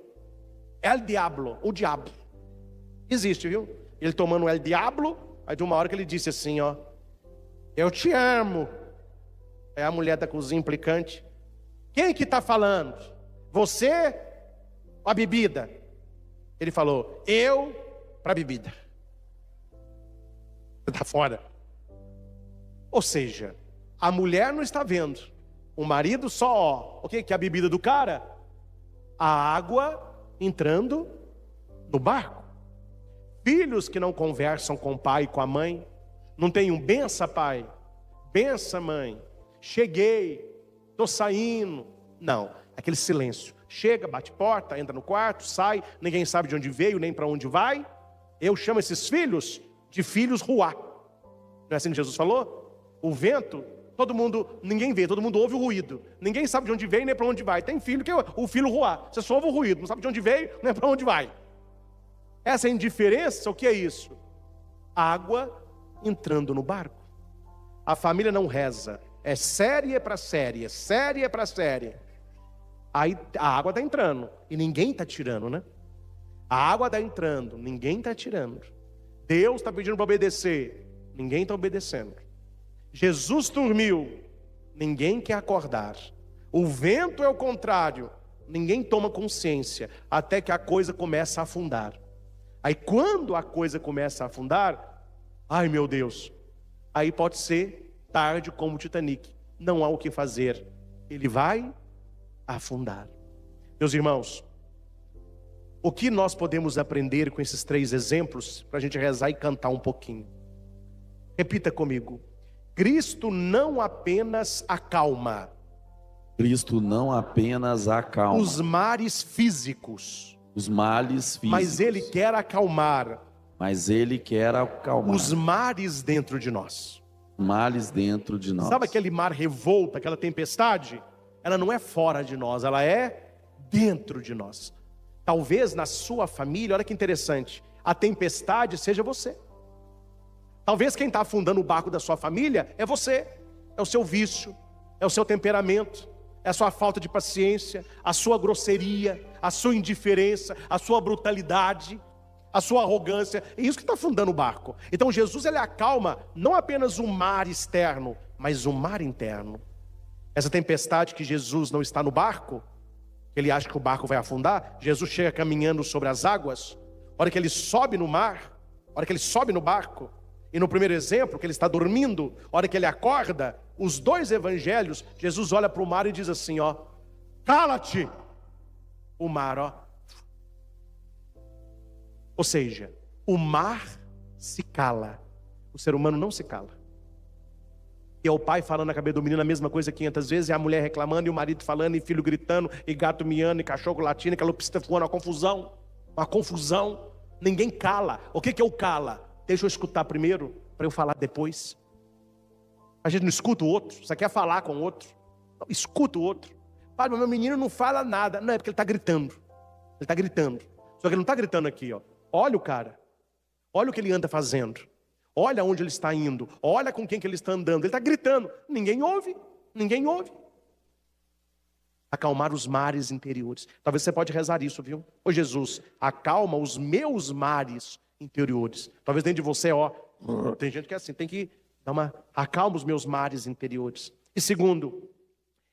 El Diablo, o diabo. Existe, viu? Ele tomando El Diablo, aí de uma hora que ele disse assim, ó: eu te amo. É a mulher da cozinha implicante: quem que está falando? Você ou a bebida? Ele falou: eu para a bebida. Você está fora. Ou seja, a mulher não está vendo, o marido só, ó, o que é a bebida do cara? A água entrando no barco. Filhos que não conversam com o pai e com a mãe, não tem um bença pai, bença mãe, cheguei, estou saindo. Não, aquele silêncio. Chega, bate porta, entra no quarto, sai, ninguém sabe de onde veio, nem para onde vai. Eu chamo esses filhos de filhos ruá. Não é assim que Jesus falou? O vento, todo mundo, ninguém vê, todo mundo ouve o ruído. Ninguém sabe de onde veio, nem para onde vai. Tem filho que é o filho ruá. Você só ouve o ruído, não sabe de onde veio, nem para onde vai. Essa indiferença, o que é isso? Água entrando no barco. A família não reza. É série para série, série para série. Aí a água está entrando e ninguém está tirando, né? A água está entrando, ninguém está tirando. Deus está pedindo para obedecer, ninguém está obedecendo. Jesus dormiu, ninguém quer acordar. O vento é o contrário, ninguém toma consciência, até que a coisa começa a afundar. Aí quando a coisa começa a afundar, ai meu Deus, aí pode ser tarde como o Titanic. Não há o que fazer, ele vai afundar. Meus irmãos, o que nós podemos aprender com esses 3 exemplos, para a gente rezar e cantar um pouquinho? Repita comigo: Cristo não apenas acalma. Cristo não apenas acalma os mares físicos. Os males físicos. Mas Ele quer acalmar. Mas Ele quer acalmar os mares dentro de nós. Males dentro de nós. Sabe aquele mar revolto, aquela tempestade? Ela não é fora de nós, ela é dentro de nós. Talvez na sua família, olha que interessante, a tempestade seja você. Talvez quem está afundando o barco da sua família é você. É o seu vício, é o seu temperamento, é a sua falta de paciência, a sua grosseria, a sua indiferença, a sua brutalidade, a sua arrogância. É isso que está afundando o barco. Então Jesus, ele acalma não apenas o mar externo, mas o mar interno. Essa tempestade que Jesus não está no barco, ele acha que o barco vai afundar. Jesus chega caminhando sobre as águas. A hora que ele sobe no mar, a hora que ele sobe no barco, e no primeiro exemplo, que ele está dormindo, a hora que ele acorda, os 2 evangelhos, Jesus olha para o mar e diz assim, ó: cala-te! O mar, ó. Ou seja, o mar se cala, o ser humano não se cala. E é o pai falando na cabeça do menino a mesma coisa 500 vezes, e a mulher reclamando, e o marido falando, e filho gritando, e gato miando, e cachorro latindo, e calopsita voando, uma confusão. Ninguém cala. O que é o cala? Deixa eu escutar primeiro, para eu falar depois. A gente não escuta o outro, você quer falar com o outro, não, escuta o outro. Pai, mas meu menino não fala nada. Não, é porque ele está gritando. Ele está gritando. Só que ele não está gritando aqui, ó. Olha o cara, olha o que ele anda fazendo, olha onde ele está indo, olha com quem que ele está andando. Ele está gritando, ninguém ouve. Acalmar os mares interiores. Talvez você pode rezar isso, viu? Ô Jesus, acalma os meus mares interiores. Talvez dentro de você, ó, tem gente que é assim, tem que dar acalma os meus mares interiores. E segundo,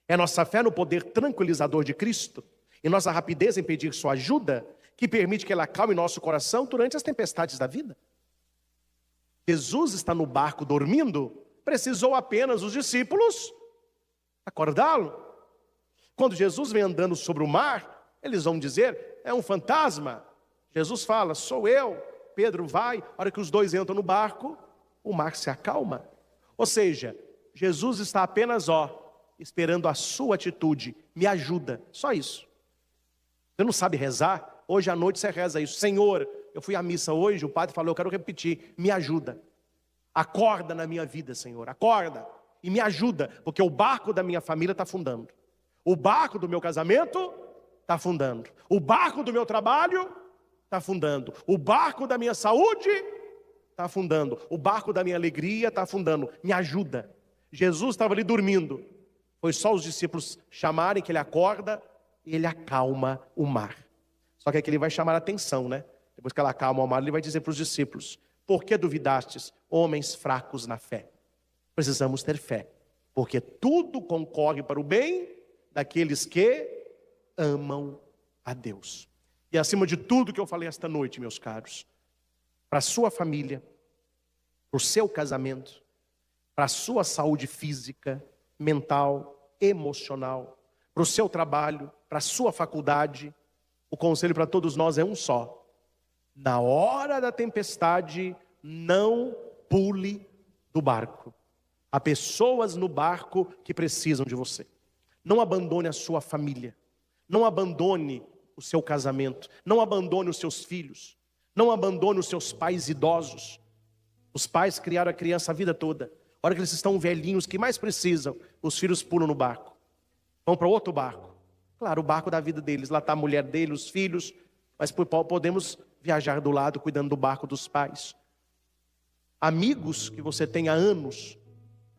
é nossa fé no poder tranquilizador de Cristo e nossa rapidez em pedir sua ajuda que permite que Ele acalme nosso coração durante as tempestades da vida. Jesus está no barco dormindo, precisou apenas os discípulos acordá-lo. Quando Jesus vem andando sobre o mar, eles vão dizer, é um fantasma. Jesus fala, sou eu. Pedro vai, a hora que os 2 entram no barco, o mar se acalma. Ou seja, Jesus está apenas, esperando a sua atitude, me ajuda, só isso. Você não sabe rezar? Hoje à noite você reza isso, Senhor, eu fui à missa hoje, o padre falou, eu quero repetir, me ajuda. Acorda na minha vida, Senhor, acorda e me ajuda, porque o barco da minha família está afundando. O barco do meu casamento está afundando. O barco do meu trabalho está afundando. O barco da minha saúde está afundando. O barco da minha alegria está afundando. Me ajuda. Jesus estava ali dormindo. Foi só os discípulos chamarem que ele acorda e ele acalma o mar. Só que aqui ele vai chamar a atenção, né? Depois que ela acalma o mar, ele vai dizer para os discípulos: por que duvidastes, homens fracos na fé? Precisamos ter fé, porque tudo concorre para o bem daqueles que amam a Deus. E acima de tudo que eu falei esta noite, meus caros, para a sua família, para o seu casamento, para a sua saúde física, mental, emocional, para o seu trabalho, para a sua faculdade, o conselho para todos nós é um só: na hora da tempestade, não pule do barco. Há pessoas no barco que precisam de você. Não abandone a sua família, não abandone o seu casamento, não abandone os seus filhos, não abandone os seus pais idosos. Os pais criaram a criança a vida toda. A hora que eles estão velhinhos, que mais precisam, os filhos pulam no barco, vão para outro barco. Claro, o barco da vida deles, lá está a mulher dele, os filhos, mas podemos viajar do lado, cuidando do barco dos pais. Amigos que você tem há anos,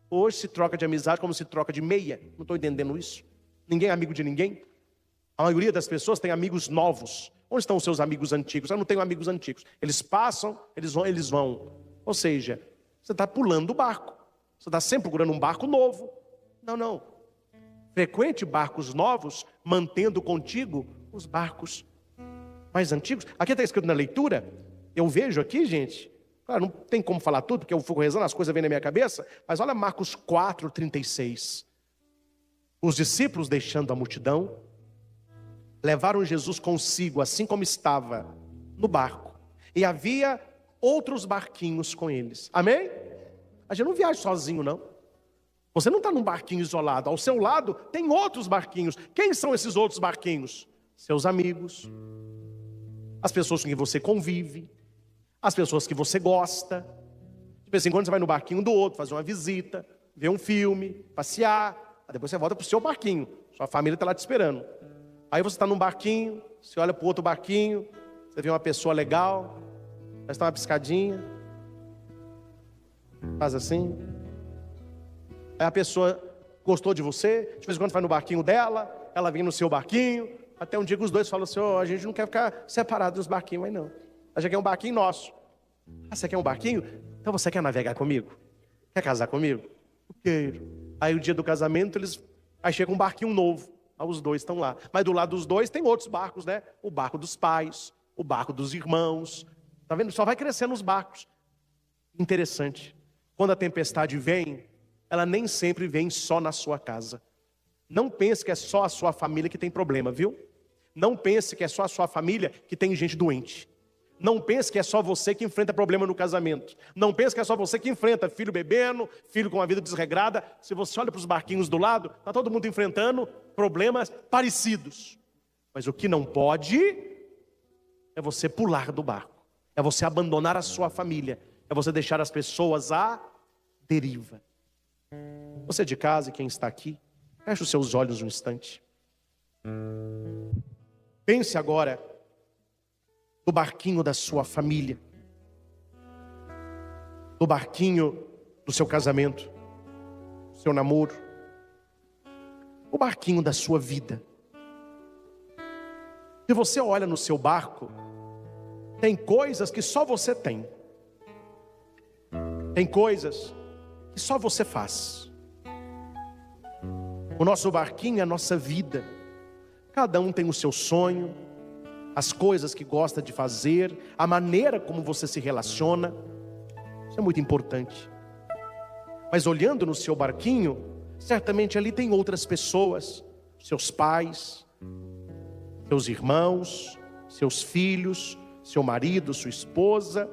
hoje se troca de amizade como se troca de meia. Não estou entendendo isso. Ninguém é amigo de ninguém. A maioria das pessoas tem amigos novos. Onde estão os seus amigos antigos? Eu não tenho amigos antigos. Eles passam, eles vão. Ou seja, você está pulando o barco. Você está sempre procurando um barco novo. Não. Frequente barcos novos, mantendo contigo os barcos mais antigos. Aqui está escrito na leitura. Eu vejo aqui, gente. Claro, não tem como falar tudo, porque eu fico rezando, as coisas vêm na minha cabeça. Mas olha Marcos 4:36. Os discípulos, deixando a multidão, levaram Jesus consigo, assim como estava, no barco. E havia outros barquinhos com eles. Amém? A gente não viaja sozinho, não. Você não está num barquinho isolado. Ao seu lado tem outros barquinhos. Quem são esses outros barquinhos? Seus amigos, as pessoas com quem você convive, as pessoas que você gosta. De vez em quando você vai no barquinho do outro, fazer uma visita, ver um filme, passear. Aí depois você volta para o seu barquinho. Sua família está lá te esperando. Aí você está num barquinho, você olha para o outro barquinho, você vê uma pessoa legal, vai dar uma piscadinha, faz assim. Aí a pessoa gostou de você, de vez em quando vai no barquinho dela, ela vem no seu barquinho, até um dia que os dois falam assim: a gente não quer ficar separado dos barquinhos, mas não. A gente quer um barquinho nosso. Ah, você quer um barquinho? Então você quer navegar comigo? Quer casar comigo? Eu quero. Aí o dia do casamento, aí chega um barquinho novo. Aí os dois estão lá. Mas do lado dos dois tem outros barcos, né? O barco dos pais, o barco dos irmãos. Tá vendo? Só vai crescendo os barcos. Interessante. Quando a tempestade vem, ela nem sempre vem só na sua casa. Não pense que é só a sua família que tem problema, viu? Não pense que é só a sua família que tem gente doente. Não pense que é só você que enfrenta problema no casamento. Não pense que é só você que enfrenta filho bebendo, filho com uma vida desregrada. Se você olha para os barquinhos do lado, está todo mundo enfrentando problemas parecidos. Mas o que não pode é você pular do barco. É você abandonar a sua família. É você deixar as pessoas à deriva. Você de casa e quem está aqui, feche os seus olhos um instante. Pense agora no barquinho da sua família, no barquinho do seu casamento, do seu namoro, o barquinho da sua vida. Se você olha no seu barco, tem coisas que só você tem. Tem coisas que só você faz. O nosso barquinho é a nossa vida. Cada um tem o seu sonho, as coisas que gosta de fazer, a maneira como você se relaciona. Isso é muito importante. Mas olhando no seu barquinho, certamente ali tem outras pessoas, seus pais, seus irmãos, seus filhos, seu marido, sua esposa.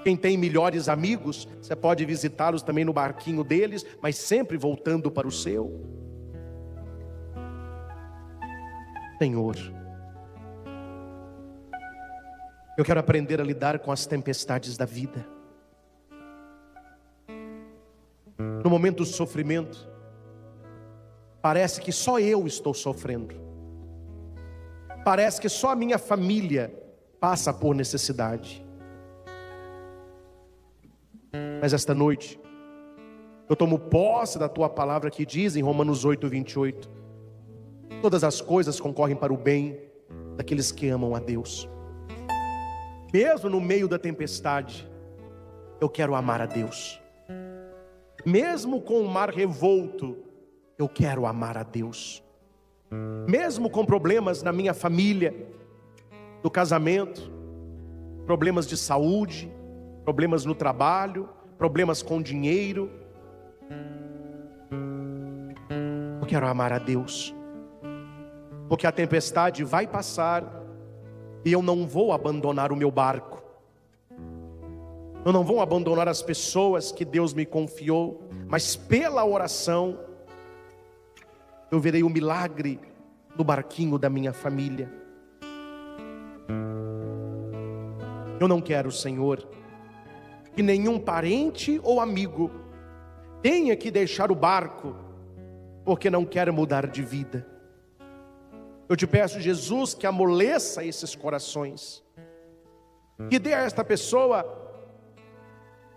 Quem tem melhores amigos, você pode visitá-los também no barquinho deles, mas sempre voltando para o seu. Senhor, eu quero aprender a lidar com as tempestades da vida. No momento do sofrimento, parece que só eu estou sofrendo. Parece que só a minha família passa por necessidade. Mas esta noite, Eu tomo posse da tua palavra que diz em Romanos 8:28, todas as coisas concorrem para o bem daqueles que amam a Deus. Mesmo no meio da tempestade, eu quero amar a Deus. Mesmo com o mar revolto, eu quero amar a Deus. Mesmo com problemas na minha família, no casamento, problemas de saúde, problemas no trabalho, problemas com dinheiro, eu quero amar a Deus. Porque a tempestade vai passar e eu não vou abandonar o meu barco. Eu não vou abandonar as pessoas que Deus me confiou, mas pela oração eu verei o milagre no barquinho da minha família. Eu não quero, Senhor, que nenhum parente ou amigo tenha que deixar o barco porque não quer mudar de vida. Eu te peço, Jesus, que amoleça esses corações, que dê a esta pessoa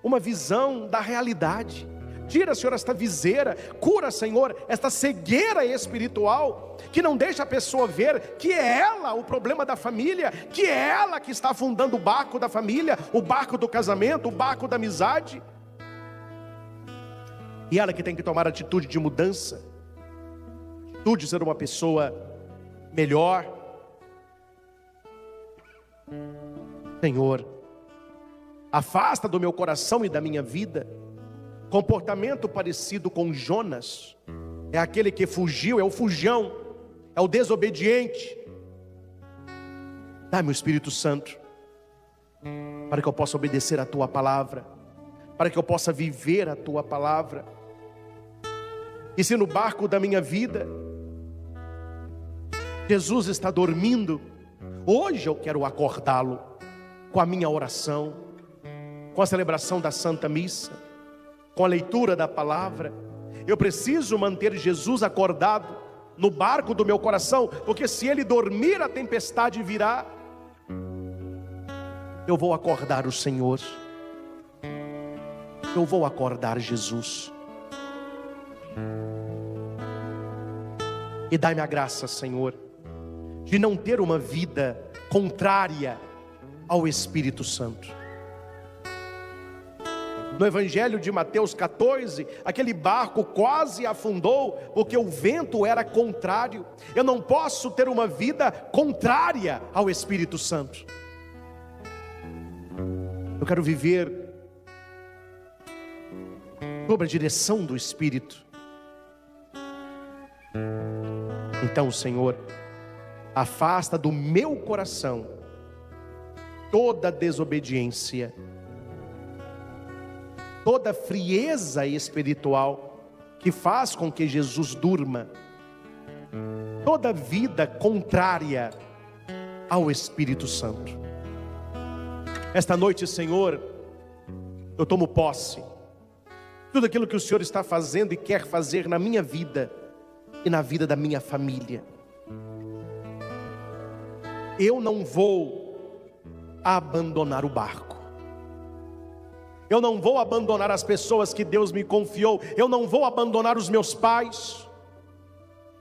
uma visão da realidade. Tira, Senhor, esta viseira, cura, Senhor, esta cegueira espiritual, que não deixa a pessoa ver que é ela o problema da família, que é ela que está afundando o barco da família, o barco do casamento, o barco da amizade. E ela que tem que tomar atitude de mudança, atitude de ser uma pessoa melhor. Senhor, afasta do meu coração e da minha vida comportamento parecido com Jonas. É aquele que fugiu, é o fujão, é o desobediente. Dá-me o Espírito Santo, para que eu possa obedecer a tua palavra, para que eu possa viver a tua palavra. E se no barco da minha vida Jesus está dormindo, hoje eu quero acordá-lo com a minha oração, com a celebração da Santa Missa, com a leitura da palavra. Eu preciso manter Jesus acordado no barco do meu coração, porque se ele dormir, a tempestade virá. Eu vou acordar o Senhor, eu vou acordar Jesus. E dai-me a graça, Senhor, de não ter uma vida contrária ao Espírito Santo. No Evangelho de Mateus 14, aquele barco quase afundou, porque o vento era contrário. Eu não posso ter uma vida contrária ao Espírito Santo. Eu quero viver sob a direção do Espírito. Então, Senhor, afasta do meu coração toda desobediência, toda frieza espiritual que faz com que Jesus durma, toda vida contrária ao Espírito Santo. Esta noite, Senhor, eu tomo posse de tudo aquilo que o Senhor está fazendo e quer fazer na minha vida e na vida da minha família. Eu não vou abandonar o barco. Eu não vou abandonar as pessoas que Deus me confiou. Eu não vou abandonar os meus pais.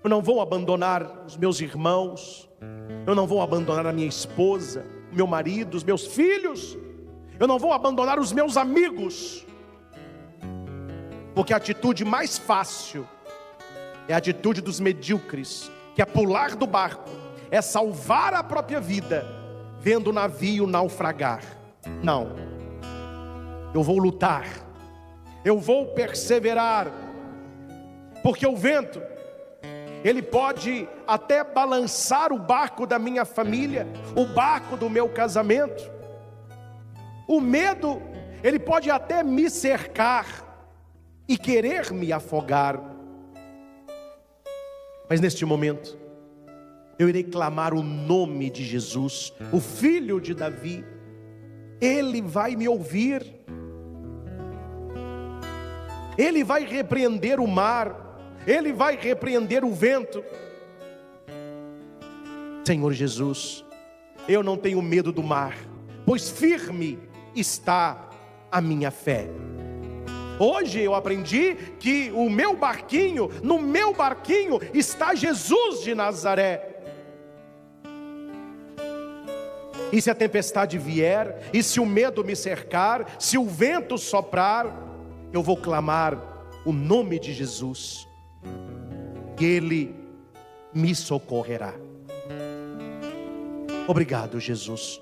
Eu não vou abandonar os meus irmãos. Eu não vou abandonar a minha esposa, o meu marido, os meus filhos. Eu não vou abandonar os meus amigos. Porque a atitude mais fácil é a atitude dos medíocres, que é pular do barco, é salvar a própria vida, vendo o navio naufragar. Não. Eu vou lutar, eu vou perseverar, porque o vento, ele pode até balançar o barco da minha família, o barco do meu casamento. O medo, ele pode até me cercar e querer me afogar. Mas neste momento, eu irei clamar o nome de Jesus, o Filho de Davi. Ele vai me ouvir. Ele vai repreender o mar, Ele vai repreender o vento. Senhor Jesus, eu não tenho medo do mar, pois firme está a minha fé. Hoje eu aprendi que no meu barquinho está Jesus de Nazaré. E se a tempestade vier, e se o medo me cercar, se o vento soprar, eu vou clamar o nome de Jesus, e Ele me socorrerá. Obrigado, Jesus.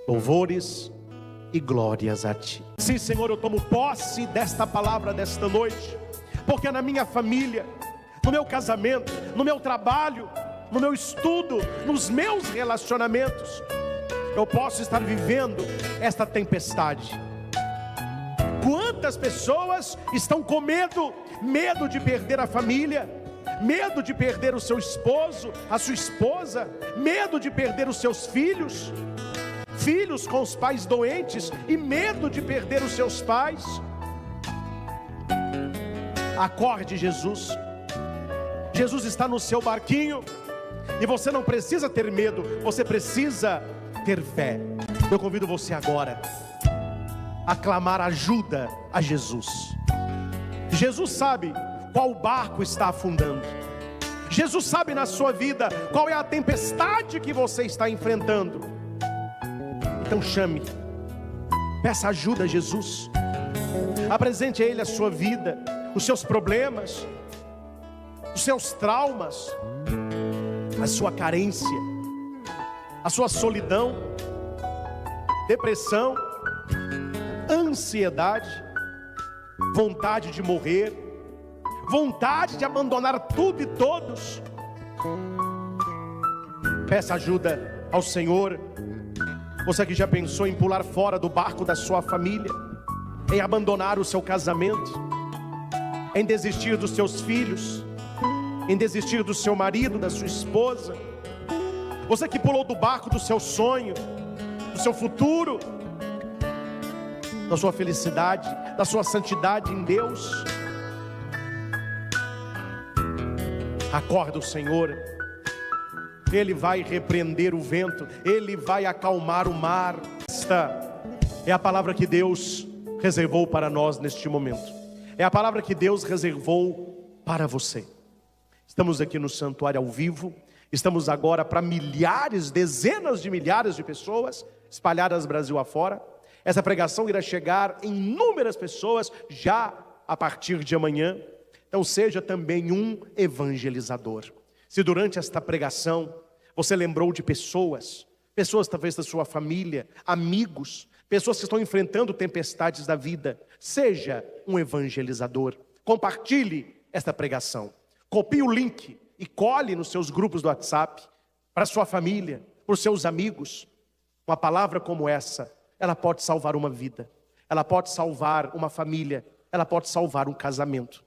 Louvores e glórias a Ti. Sim, Senhor, eu tomo posse desta palavra desta noite, porque na minha família, no meu casamento, no meu trabalho, no meu estudo, nos meus relacionamentos, eu posso estar vivendo esta tempestade. Quantas pessoas estão com medo de perder a família, medo de perder o seu esposo, a sua esposa, medo de perder os seus filhos com os pais doentes, e medo de perder os seus pais. Acorde, Jesus. Jesus está no seu barquinho, e você não precisa ter medo, você precisa ter fé. Eu convido você agora a clamar ajuda a Jesus. Jesus sabe qual barco está afundando. Jesus sabe na sua vida qual é a tempestade que você está enfrentando. Então chame, peça ajuda a Jesus. Apresente a Ele a sua vida, os seus problemas, os seus traumas, a sua carência, a sua solidão, depressão, ansiedade, vontade de morrer, vontade de abandonar tudo e todos. Peça ajuda ao Senhor. Você que já pensou em pular fora do barco da sua família, em abandonar o seu casamento, em desistir dos seus filhos, em desistir do seu marido, da sua esposa. Você que pulou do barco do seu sonho, do seu futuro, da sua felicidade, da sua santidade em Deus. Acorda o Senhor. Ele vai repreender o vento, Ele vai acalmar o mar. Esta é a palavra que Deus reservou para nós neste momento. É a palavra que Deus reservou para você. Estamos aqui no santuário ao vivo. Estamos agora para milhares, dezenas de milhares de pessoas espalhadas Brasil afora. Essa pregação irá chegar em inúmeras pessoas já a partir de amanhã. Então seja também um evangelizador. Se durante esta pregação você lembrou de pessoas talvez da sua família, amigos, pessoas que estão enfrentando tempestades da vida, seja um evangelizador. Compartilhe esta pregação. Copie o link e cole nos seus grupos do WhatsApp, para a sua família, para os seus amigos. Uma palavra como essa, ela pode salvar uma vida, ela pode salvar uma família, ela pode salvar um casamento.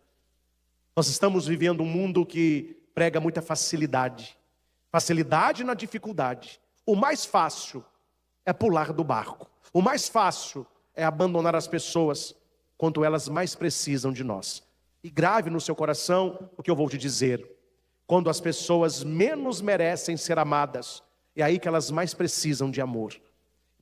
Nós estamos vivendo um mundo que prega muita facilidade na dificuldade. O mais fácil é pular do barco, o mais fácil é abandonar as pessoas quando elas mais precisam de nós. E grave no seu coração o que eu vou te dizer: quando as pessoas menos merecem ser amadas, é aí que elas mais precisam de amor.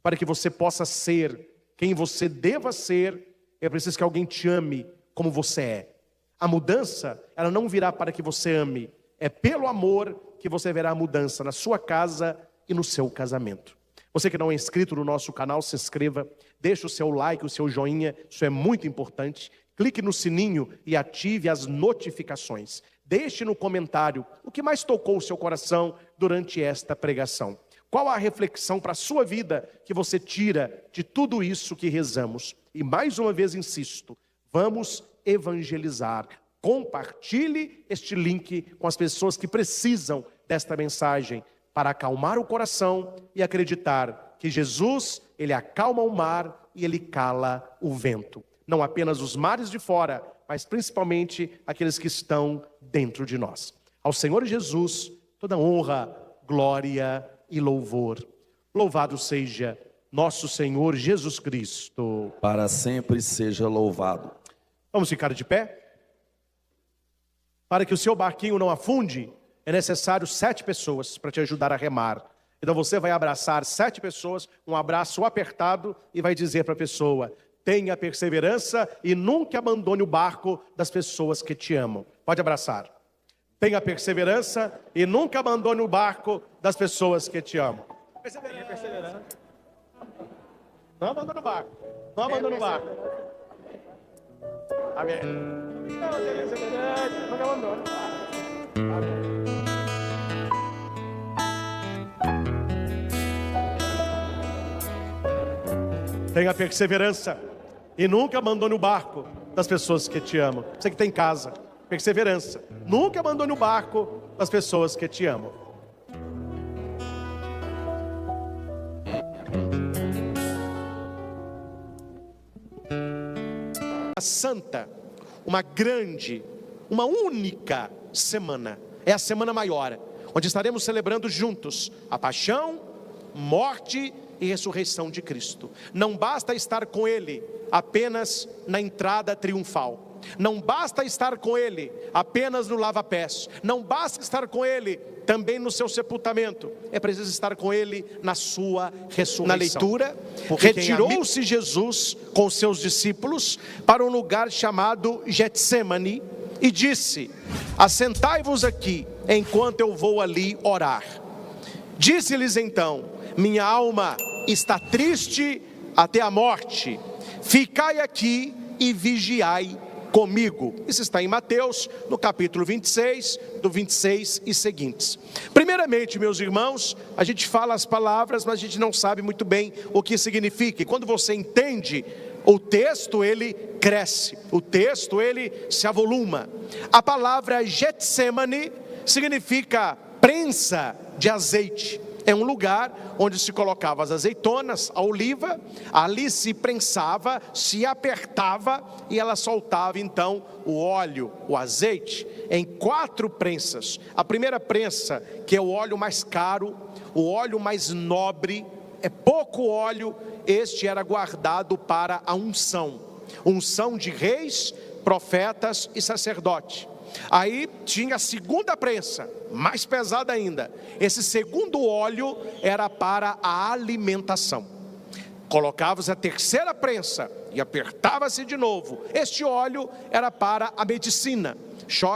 Para que você possa ser quem você deva ser, é preciso que alguém te ame como você é. A mudança, ela não virá para que você ame, é pelo amor que você verá a mudança na sua casa e no seu casamento. Você que não é inscrito no nosso canal, se inscreva, deixe o seu like, o seu joinha, isso é muito importante. Clique no sininho e ative as notificações. Deixe no comentário o que mais tocou o seu coração durante esta pregação. Qual a reflexão para a sua vida que você tira de tudo isso que rezamos? E mais uma vez insisto, vamos evangelizar. Compartilhe este link com as pessoas que precisam desta mensagem para acalmar o coração e acreditar que Jesus, Ele acalma o mar e Ele cala o vento. Não apenas os mares de fora, mas principalmente aqueles que estão dentro de nós. Ao Senhor Jesus, toda honra, glória e louvor. Louvado seja nosso Senhor Jesus Cristo. Para sempre seja louvado. Vamos ficar de pé? Para que o seu barquinho não afunde, é necessário 7 pessoas para te ajudar a remar. Então você vai abraçar 7 pessoas, um abraço apertado, e vai dizer para a pessoa: Tenha perseverança e nunca abandone o barco das pessoas que te amam. Pode abraçar. Tenha perseverança e nunca abandone o barco das pessoas que te amam. Perseverança. Não abandone o barco. Não abandone o barco. Amém. Não abandone o barco. Amém. Tenha perseverança e nunca abandone o barco das pessoas que te amam. Você que tem casa, perseverança. Nunca abandone o barco das pessoas que te amam. A santa, uma grande, uma única semana. É a semana maior, onde estaremos celebrando juntos a paixão, morte e ressurreição de Cristo. Não basta estar com Ele apenas na entrada triunfal. Não basta estar com Ele apenas no lava-pés. Não basta estar com Ele também no seu sepultamento. É preciso estar com Ele na sua ressurreição. Na leitura, retirou-se Jesus com seus discípulos para um lugar chamado Getsemane e disse: assentai-vos aqui enquanto eu vou ali orar. Disse-lhes então: minha alma está triste até a morte. Ficai aqui e vigiai comigo. Isso está em Mateus, no capítulo 26, do 26 e seguintes. Primeiramente, meus irmãos, a gente fala as palavras, mas a gente não sabe muito bem o que significa. E quando você entende o texto, ele cresce. O texto, ele se avoluma. A palavra Getsemane significa prensa de azeite. É um lugar onde se colocava as azeitonas, a oliva, ali se prensava, se apertava e ela soltava então o óleo, o azeite, em 4 prensas. A primeira prensa, que é o óleo mais caro, o óleo mais nobre, é pouco óleo, este era guardado para a unção de reis, profetas e sacerdotes. Aí tinha a segunda prensa, mais pesada ainda. Esse segundo óleo era para a alimentação. Colocava-se a terceira prensa e apertava-se de novo. Este óleo era para a medicina.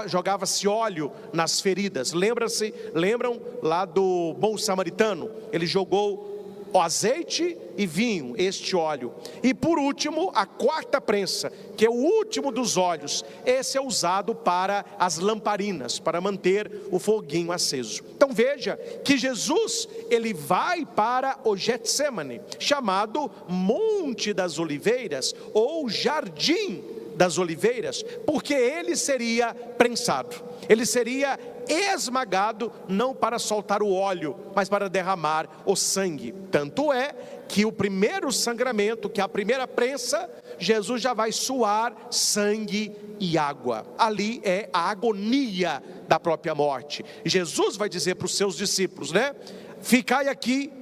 Jogava-se óleo nas feridas. Lembram lá do bom samaritano? Ele jogou o azeite e vinho, este óleo. E por último, a quarta prensa, que é o último dos óleos. Esse é usado para as lamparinas, para manter o foguinho aceso. Então veja que Jesus, ele vai para o Getsemane, chamado Monte das Oliveiras, ou Jardim das Oliveiras, porque ele seria prensado, ele seria esmagado, não para soltar o óleo, mas para derramar o sangue. Tanto é que o primeiro sangramento, que é a primeira prensa, Jesus já vai suar sangue e água. Ali é a agonia da própria morte. Jesus vai dizer para os seus discípulos, né? Ficai aqui,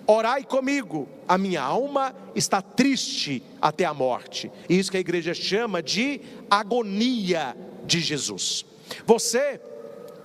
orai comigo, a minha alma está triste até a morte. Isso que a igreja chama de agonia de Jesus. Você,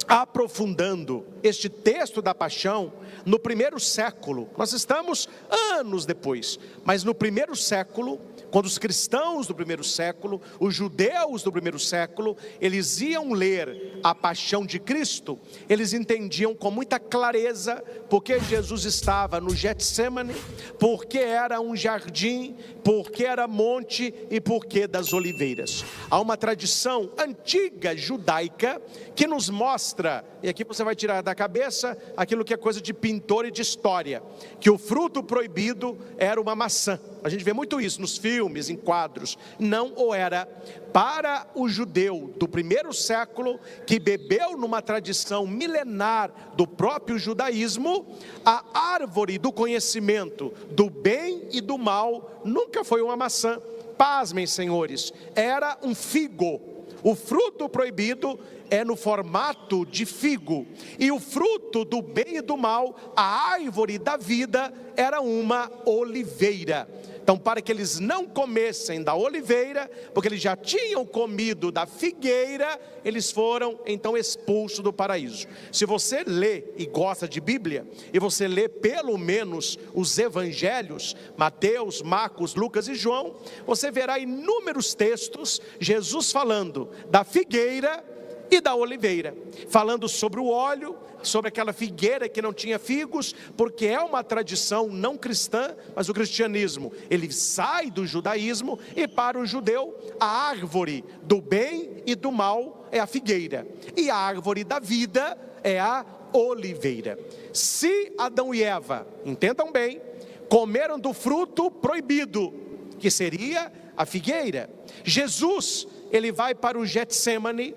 aprofundando este texto da paixão, no primeiro século, nós estamos anos depois, mas no primeiro século, quando os cristãos do primeiro século, os judeus do primeiro século, eles iam ler a paixão de Cristo, eles entendiam com muita clareza porque Jesus estava no Getsemane, porque era um jardim, porque era monte e porque das oliveiras. Há uma tradição antiga judaica que nos mostra, e aqui você vai tirar da cabeça aquilo que é coisa de pintor e de história, que o fruto proibido era uma maçã. A gente vê muito isso nos filmes, em quadros. Não o era. Para o judeu do primeiro século, que bebeu numa tradição milenar do próprio judaísmo, a árvore do conhecimento do bem e do mal nunca foi uma maçã. Pasmem, senhores, era um figo. O fruto proibido é no formato de figo, e o fruto do bem e do mal, a árvore da vida, era uma oliveira. Então, para que eles não comessem da oliveira, porque eles já tinham comido da figueira, eles foram então expulsos do paraíso. Se você lê e gosta de Bíblia, e você lê pelo menos os evangelhos, Mateus, Marcos, Lucas e João, você verá inúmeros textos, Jesus falando da figueira e da oliveira, falando sobre o óleo, sobre aquela figueira que não tinha figos, porque é uma tradição não cristã, mas o cristianismo, ele sai do judaísmo, e para o judeu, a árvore do bem e do mal é a figueira, e a árvore da vida é a oliveira. Se Adão e Eva, entendam bem, comeram do fruto proibido, que seria a figueira, Jesus, ele vai para o Getsemane,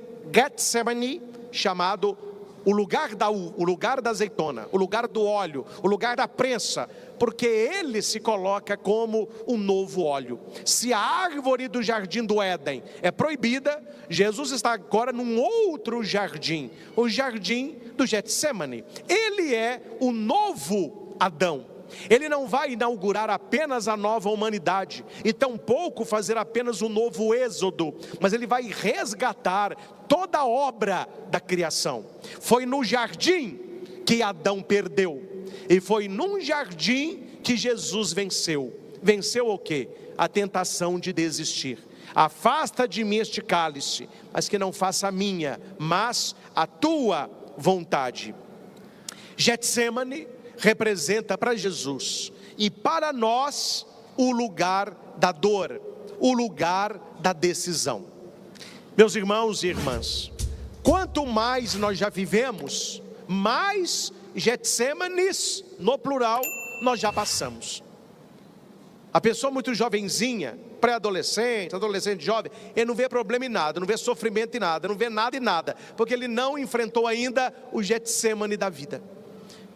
chamado o lugar da azeitona, o lugar do óleo, o lugar da prensa, porque ele se coloca como um novo óleo. Se a árvore do jardim do Éden é proibida, Jesus está agora num outro jardim, o jardim do Getsemane. Ele é o novo Adão. Ele não vai inaugurar apenas a nova humanidade, e tampouco fazer apenas um novo êxodo, mas ele vai resgatar toda a obra da criação. Foi no jardim que Adão perdeu, e foi num jardim que Jesus venceu. Venceu o quê? A tentação de desistir. Afasta de mim este cálice, mas que não faça a minha, mas a tua vontade. Getsemane representa para Jesus e para nós o lugar da dor, o lugar da decisão. Meus irmãos e irmãs, quanto mais nós já vivemos, mais Getsemanes, no plural, nós já passamos. A pessoa muito jovenzinha, pré-adolescente, adolescente jovem, ele não vê problema em nada, não vê sofrimento em nada, não vê nada em nada, porque ele não enfrentou ainda o Getsemane da vida.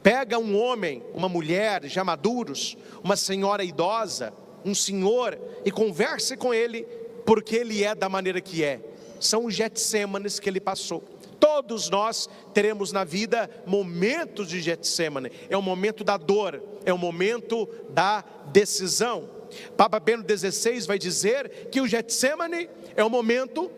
Pega um homem, uma mulher já maduros, uma senhora idosa, um senhor, e converse com ele, porque ele é da maneira que é. São os Getsemanes que ele passou. Todos nós teremos na vida momentos de Getsemane. É o momento da dor, é o momento da decisão. Papa Bento XVI vai dizer que o Getsemane é o momento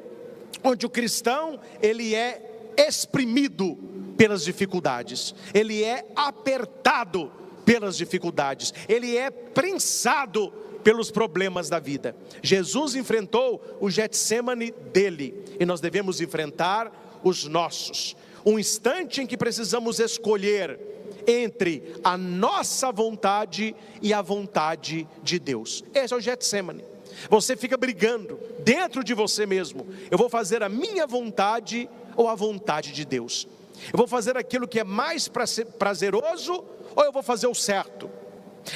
onde o cristão, ele é exprimido pelas dificuldades, ele é apertado pelas dificuldades, ele é prensado pelos problemas da vida. Jesus enfrentou o Getsemane dele, e nós devemos enfrentar os nossos. Um instante em que precisamos escolher entre a nossa vontade e a vontade de Deus. Esse é o Getsemane. Você fica brigando dentro de você mesmo: eu vou fazer a minha vontade ou a vontade de Deus? Eu vou fazer aquilo que é mais prazeroso, ou eu vou fazer o certo?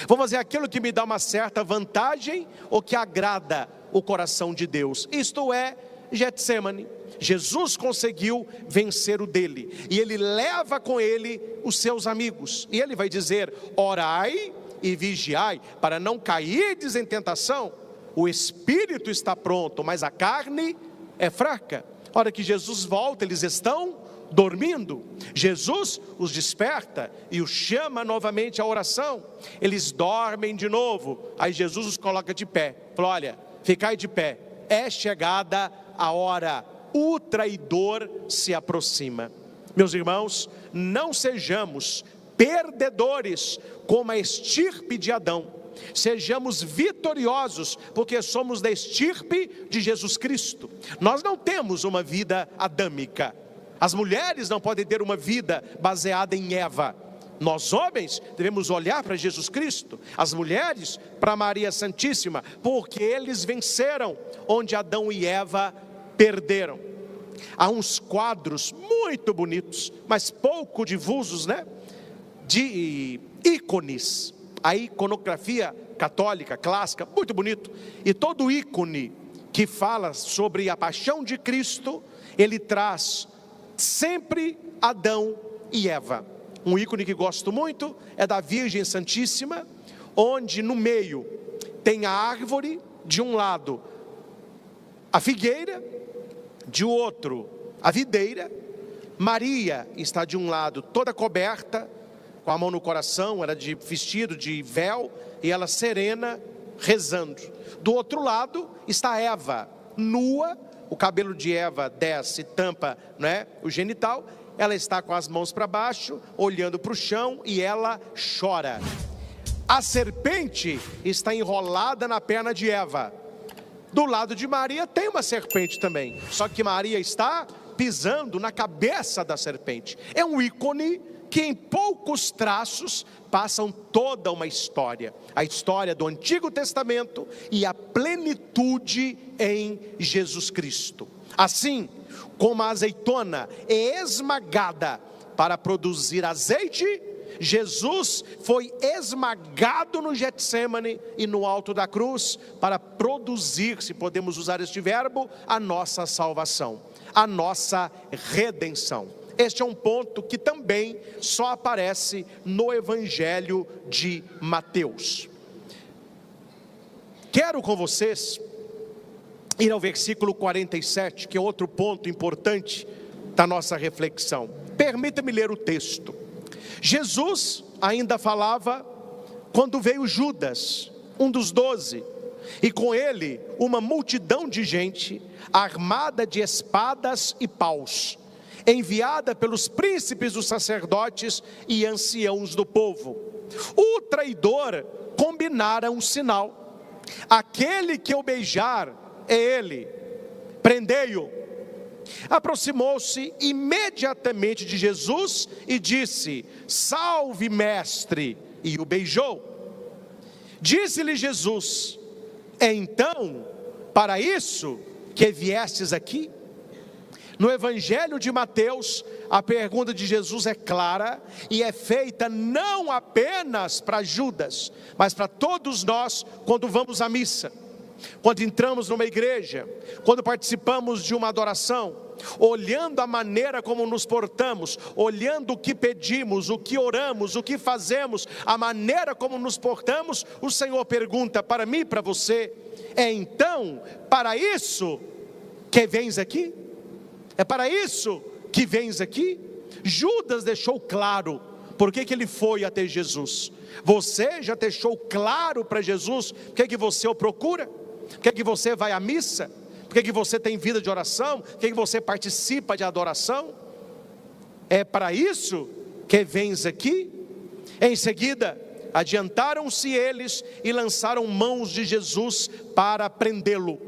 Vou fazer aquilo que me dá uma certa vantagem, ou que agrada o coração de Deus? Isto é Getsemane. Jesus conseguiu vencer o dele, e ele leva com ele os seus amigos, e ele vai dizer: orai e vigiai, para não cairdes em tentação. O espírito está pronto, mas a carne é fraca. A hora que Jesus volta, eles estão dormindo. Jesus os desperta e os chama novamente à oração. Eles dormem de novo. Aí Jesus os coloca de pé. Fala: olha, ficai de pé, é chegada a hora, o traidor se aproxima. Meus irmãos, não sejamos perdedores como a estirpe de Adão. Sejamos vitoriosos, porque somos da estirpe de Jesus Cristo. Nós não temos uma vida adâmica. As mulheres não podem ter uma vida baseada em Eva. Nós homens devemos olhar para Jesus Cristo, as mulheres para Maria Santíssima, porque eles venceram onde Adão e Eva perderam. Há uns quadros muito bonitos, mas pouco difusos, de ícones. A iconografia católica, clássica, muito bonito. E todo ícone que fala sobre a paixão de Cristo, ele traz sempre Adão e Eva. Um ícone que gosto muito é da Virgem Santíssima, onde no meio tem a árvore, de um lado a figueira, de outro a videira. Maria está de um lado toda coberta, com a mão no coração, era de vestido de véu, e ela serena, rezando. Do outro lado está Eva, nua, o cabelo de Eva desce, tampa, né, o genital. Ela está com as mãos para baixo, olhando para o chão, e ela chora. A serpente está enrolada na perna de Eva. Do lado de Maria tem uma serpente também, só que Maria está pisando na cabeça da serpente. É um ícone que em poucos traços passam toda uma história. A história do Antigo Testamento e a plenitude em Jesus Cristo. Assim como a azeitona é esmagada para produzir azeite, Jesus foi esmagado no Getsêmani e no alto da cruz para produzir, se podemos usar este verbo, a nossa salvação, a nossa redenção. Este é um ponto que também só aparece no Evangelho de Mateus. Quero com vocês ir ao versículo 47, que é outro ponto importante da nossa reflexão. Permita-me ler o texto. Jesus ainda falava quando veio Judas, um dos 12, e com ele uma multidão de gente armada de espadas e paus, enviada pelos príncipes dos sacerdotes e anciãos do povo. O traidor combinara um sinal: aquele que eu beijar é ele, prendei-o. Aproximou-se imediatamente de Jesus e disse: salve, mestre, e o beijou. Disse-lhe Jesus: é então para isso que viestes aqui? No Evangelho de Mateus, a pergunta de Jesus é clara e é feita não apenas para Judas, mas para todos nós quando vamos à missa, quando entramos numa igreja, quando participamos de uma adoração, olhando a maneira como nos portamos, olhando o que pedimos, o que oramos, o que fazemos, a maneira como nos portamos, o Senhor pergunta para mim e para você: é então para isso que vens aqui? É para isso que vens aqui? Judas deixou claro por que ele foi até Jesus. Você já deixou claro para Jesus por que você o procura? Por que você vai à missa? Por que você tem vida de oração? Por que você participa de adoração? É para isso que vens aqui? Em seguida, adiantaram-se eles e lançaram mãos de Jesus para prendê-lo.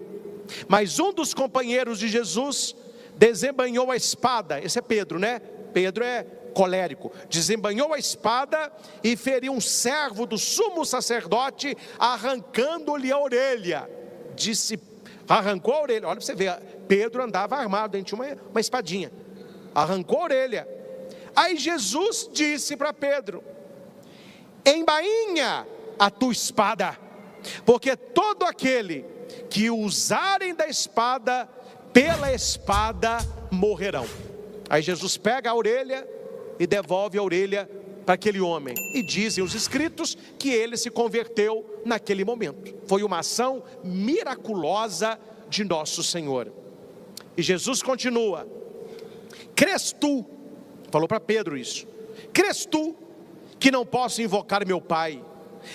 Mas um dos companheiros de Jesus desembanhou a espada. Esse é Pedro, né? Pedro é colérico. Desembanhou a espada e feriu um servo do sumo sacerdote, arrancando-lhe a orelha. Arrancou a orelha. Olha para você ver, Pedro andava armado, tinha uma espadinha. Arrancou a orelha. Aí Jesus disse para Pedro: embainha a tua espada, porque todo aquele que usarem da espada, pela espada morrerão. Aí Jesus pega a orelha e devolve a orelha para aquele homem, e dizem os escritos que ele se converteu naquele momento. Foi uma ação miraculosa de nosso Senhor. E Jesus continua: crês tu, falou para Pedro isso, crês tu que não posso invocar meu Pai,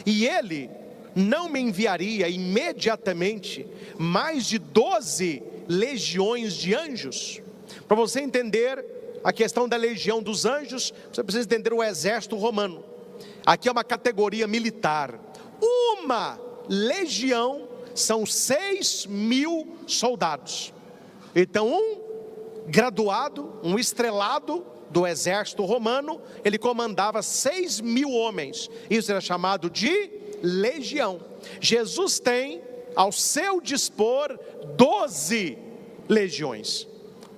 e ele não me enviaria imediatamente mais de 12 legiões de anjos? Para você entender a questão da legião dos anjos, você precisa entender o exército romano. Aqui é uma categoria militar. Uma legião são 6.000 soldados. Então um graduado, um estrelado do exército romano, ele comandava 6.000 homens. Isso era chamado de legião. Jesus tem ao seu dispor 12 legiões.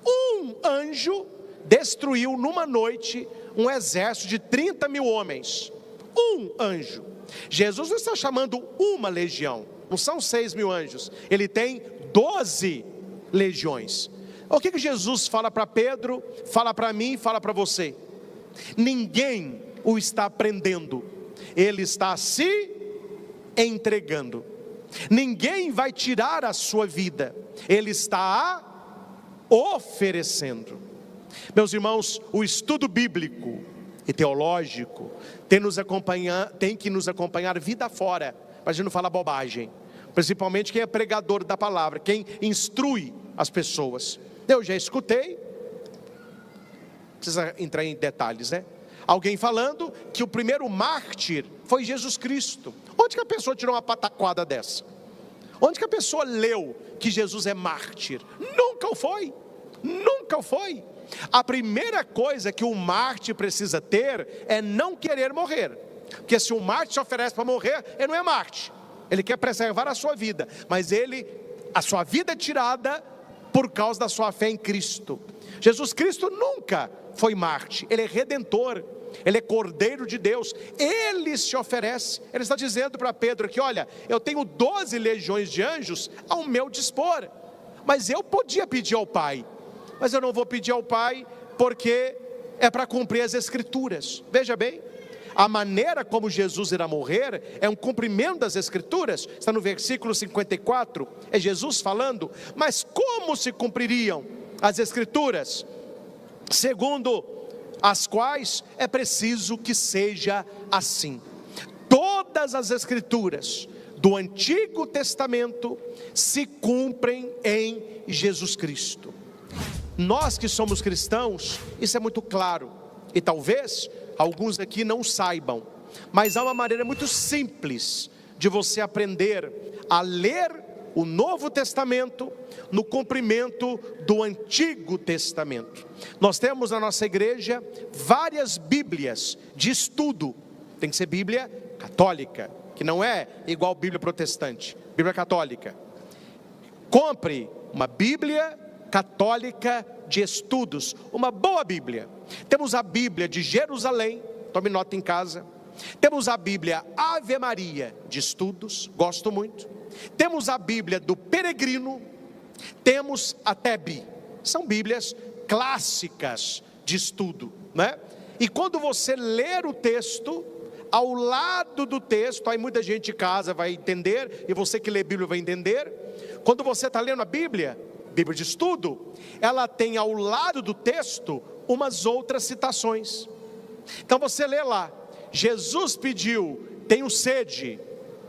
Um anjo destruiu numa noite um exército de 30.000 homens. Um anjo. Jesus não está chamando uma legião, não são 6.000 anjos, ele tem 12 legiões. O que Jesus fala para Pedro, fala para mim, fala para você? Ninguém o está prendendo, ele está se entregando. Ninguém vai tirar a sua vida, ele está oferecendo. Meus irmãos, o estudo bíblico e teológico tem que nos acompanhar vida fora, para a gente não falar bobagem. Principalmente quem é pregador da palavra, quem instrui as pessoas. Eu já escutei, precisa entrar em detalhes, né? Alguém falando que o primeiro mártir foi Jesus Cristo. Onde que a pessoa tirou uma pataquada dessa? Onde que a pessoa leu que Jesus é mártir? Nunca o foi, nunca o foi. A primeira coisa que o mártir precisa ter é não querer morrer. Porque se o mártir se oferece para morrer, ele não é mártir. Ele quer preservar a sua vida, mas a sua vida é tirada por causa da sua fé em Cristo. Jesus Cristo nunca foi mártir, ele é redentor, ele é Cordeiro de Deus, ele se oferece. Ele está dizendo para Pedro aqui: olha, eu tenho 12 legiões de anjos ao meu dispor, mas eu podia pedir ao Pai, mas eu não vou pedir ao Pai, porque é para cumprir as Escrituras. Veja bem, a maneira como Jesus irá morrer é um cumprimento das Escrituras. Está no versículo 54, é Jesus falando. Mas como se cumpririam as Escrituras? Segundo as quais é preciso que seja assim. Todas as Escrituras do Antigo Testamento se cumprem em Jesus Cristo. Nós que somos cristãos, isso é muito claro, e talvez alguns aqui não saibam, mas há uma maneira muito simples de você aprender a ler o Novo Testamento no cumprimento do Antigo Testamento. Nós temos na nossa igreja várias Bíblias de estudo. Tem que ser Bíblia católica, que não é igual Bíblia protestante, Bíblia católica. Compre uma Bíblia católica de estudos, uma boa Bíblia. Temos a Bíblia de Jerusalém, tome nota em casa. Temos a Bíblia Ave Maria de estudos, gosto muito. Temos a Bíblia do Peregrino, temos a TEB, são Bíblias clássicas de estudo, né? E quando você ler o texto, ao lado do texto, aí muita gente de casa vai entender, e você que lê Bíblia vai entender. Quando você está lendo a Bíblia de estudo, ela tem ao lado do texto umas outras citações. Então você lê lá, Jesus pediu, tenho sede.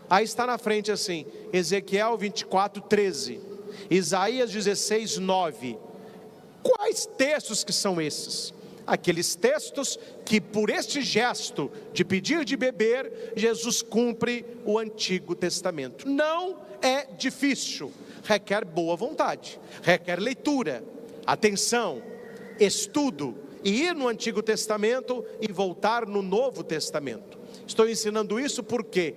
Aí está na frente assim, Ezequiel 24, 13, Isaías 16, 9. Quais textos que são esses? Aqueles textos que por este gesto de pedir de beber, Jesus cumpre o Antigo Testamento. Não é difícil, requer boa vontade, requer leitura, atenção, estudo, e ir no Antigo Testamento e voltar no Novo Testamento. Estou ensinando isso porque,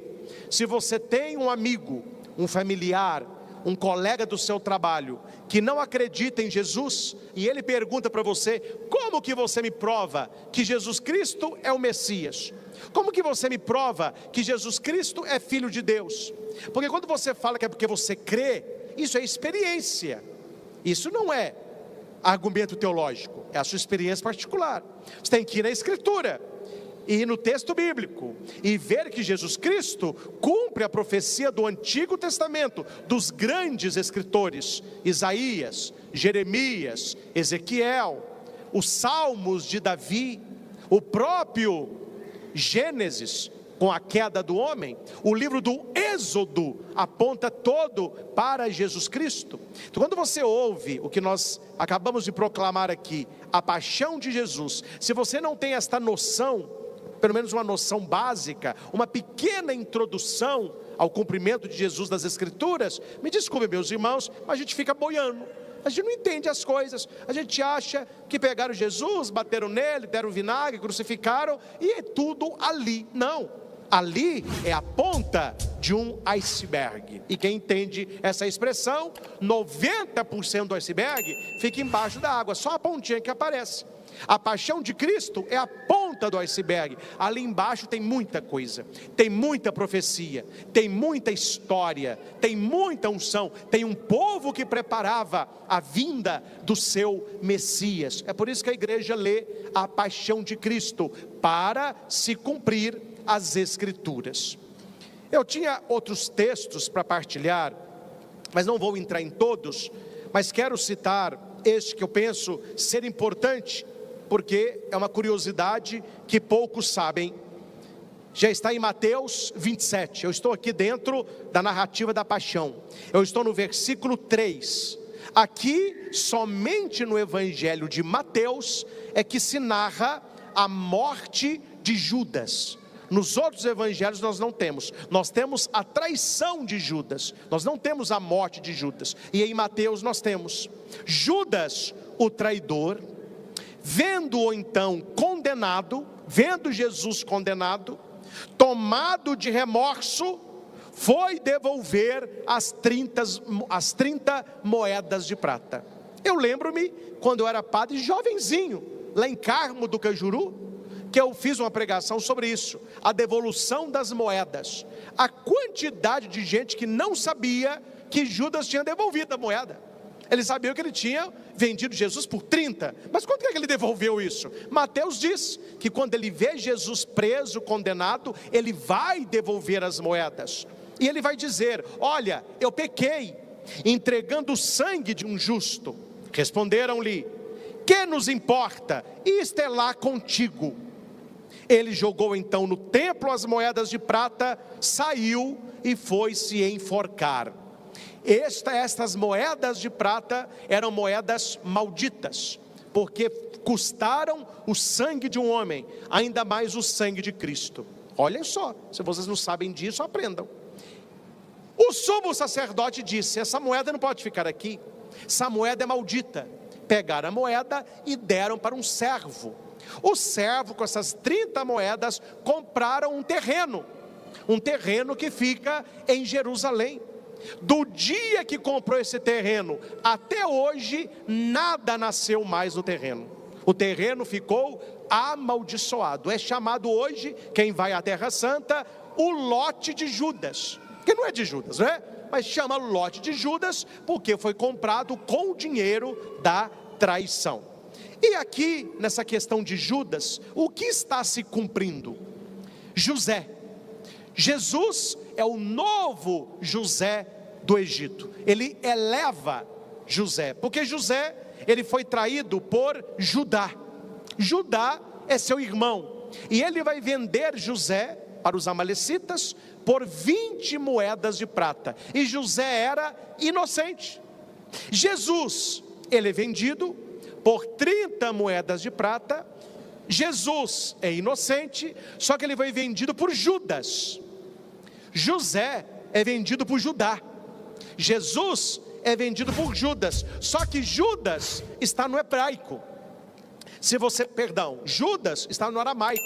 se você tem um amigo, um familiar, um colega do seu trabalho, que não acredita em Jesus, e ele pergunta para você: como que você me prova que Jesus Cristo é o Messias? Como que você me prova que Jesus Cristo é Filho de Deus? Porque quando você fala que é porque você crê, isso é experiência, isso não é argumento teológico, é a sua experiência particular. Você tem que ir na Escritura, e no texto bíblico, e ver que Jesus Cristo cumpre a profecia do Antigo Testamento, dos grandes escritores, Isaías, Jeremias, Ezequiel, os Salmos de Davi, o próprio Gênesis, com a queda do homem, o livro do Êxodo aponta todo para Jesus Cristo. Então, quando você ouve o que nós acabamos de proclamar aqui, a paixão de Jesus, se você não tem esta noção, pelo menos uma noção básica, uma pequena introdução ao cumprimento de Jesus das Escrituras, me desculpe, meus irmãos, mas a gente fica boiando, a gente não entende as coisas, a gente acha que pegaram Jesus, bateram nele, deram vinagre, crucificaram, e é tudo ali. Não, ali é a ponta de um iceberg, e quem entende essa expressão, 90% do iceberg fica embaixo da água, só a pontinha que aparece. A paixão de Cristo é a ponta do iceberg, ali embaixo tem muita coisa, tem muita profecia, tem muita história, tem muita unção, tem um povo que preparava a vinda do seu Messias. É por isso que a igreja lê a paixão de Cristo, para se cumprir as Escrituras. Eu tinha outros textos para partilhar, mas não vou entrar em todos, mas quero citar este que eu penso ser importante, porque é uma curiosidade que poucos sabem. já está em Mateus 27, eu estou aqui dentro da narrativa da paixão, eu estou no versículo 3, aqui somente no evangelho de Mateus é que se narra a morte de Judas. Nos outros evangelhos nós temos a traição de Judas, nós não temos a morte de Judas, e em Mateus nós temos Judas, o traidor, vendo-o então condenado, vendo Jesus condenado, tomado de remorso, foi devolver as 30 moedas de prata. Eu lembro-me, quando eu era padre jovenzinho, lá em Carmo do Cajuru, que eu fiz uma pregação sobre isso, a devolução das moedas. A quantidade de gente que não sabia que Judas tinha devolvido a moeda. Ele sabia que ele tinha vendido Jesus por 30, mas quanto é que ele devolveu isso? Mateus diz que quando ele vê Jesus preso, condenado, ele vai devolver as moedas, e ele vai dizer: olha, eu pequei, entregando o sangue de um justo. Responderam-lhe: que nos importa? Isto é lá contigo. Ele jogou então no templo as moedas de prata, saiu e foi se enforcar. Estas moedas de prata eram moedas malditas, porque custaram o sangue de um homem, ainda mais o sangue de Cristo. Olhem só, se vocês não sabem disso, aprendam. O sumo sacerdote disse: essa moeda não pode ficar aqui, essa moeda é maldita. Pegaram a moeda e deram para um servo. O servo, com essas 30 moedas, compraram um terreno que fica em Jerusalém. Do dia que comprou esse terreno até hoje, nada nasceu mais no terreno. O terreno ficou amaldiçoado. É chamado hoje, quem vai à Terra Santa, o lote de Judas, que não é de Judas, né? Mas chama lote de Judas porque foi comprado com o dinheiro da traição. E aqui, nessa questão de Judas, o que está se cumprindo? José. Jesus é o novo José do Egito. Ele eleva José, porque José, ele foi traído por Judá. Judá é seu irmão, e ele vai vender José para os amalecitas por 20 moedas de prata, e José era inocente. Jesus, ele é vendido por 30 moedas de prata. Jesus é inocente, só que ele foi vendido por Judas. José é vendido por Judá. Jesus é vendido por Judas, só que Judas está no hebraico. Judas está no aramaico.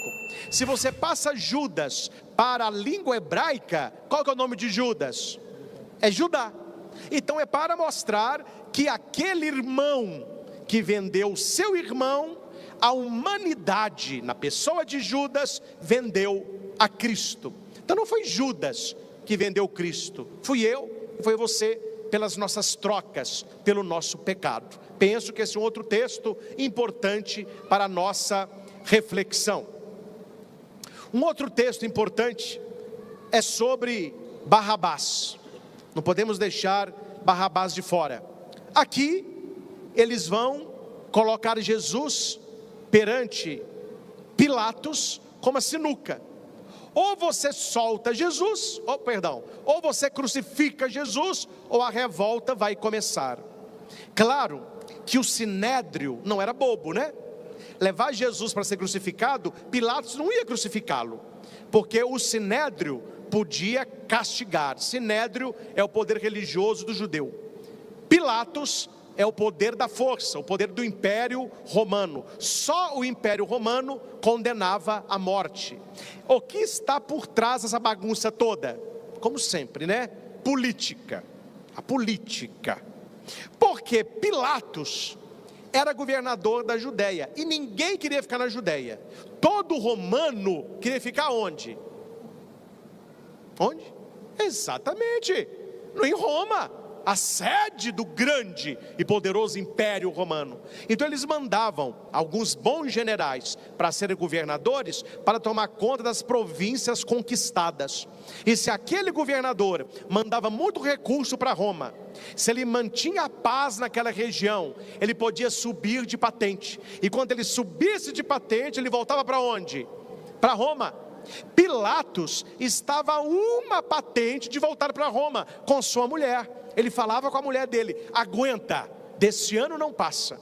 Se você passa Judas para a língua hebraica, qual que é o nome de Judas? É Judá. Então é para mostrar que aquele irmão que vendeu seu irmão, a humanidade, na pessoa de Judas, vendeu a Cristo. Então não foi Judas que vendeu Cristo, fui eu e foi você, pelas nossas trocas, pelo nosso pecado. Penso que esse é um outro texto importante para a nossa reflexão. Um outro texto importante é sobre Barrabás. Não podemos deixar Barrabás de fora. Aqui eles vão colocar Jesus perante Pilatos como a sinuca. Ou você solta Jesus, ou você crucifica Jesus, ou a revolta vai começar. Claro que o sinédrio não era bobo, né? Levar Jesus para ser crucificado, Pilatos não ia crucificá-lo, porque o sinédrio podia castigar. Sinédrio é o poder religioso do judeu. Pilatos é o poder da força, o poder do Império Romano. Só o Império Romano condenava a morte. O que está por trás dessa bagunça toda? Como sempre, né? Política. A política. Porque Pilatos era governador da Judéia, e ninguém queria ficar na Judéia. Todo romano queria ficar onde? Onde? Exatamente, em Roma, a sede do grande e poderoso Império Romano. Então eles mandavam alguns bons generais para serem governadores, para tomar conta das províncias conquistadas. E se aquele governador mandava muito recurso para Roma, se ele mantinha a paz naquela região, ele podia subir de patente. E quando ele subisse de patente, ele voltava para onde? Para Roma. Pilatos estava a uma patente de voltar para Roma com sua mulher. Ele falava com a mulher dele: aguenta, desse ano não passa.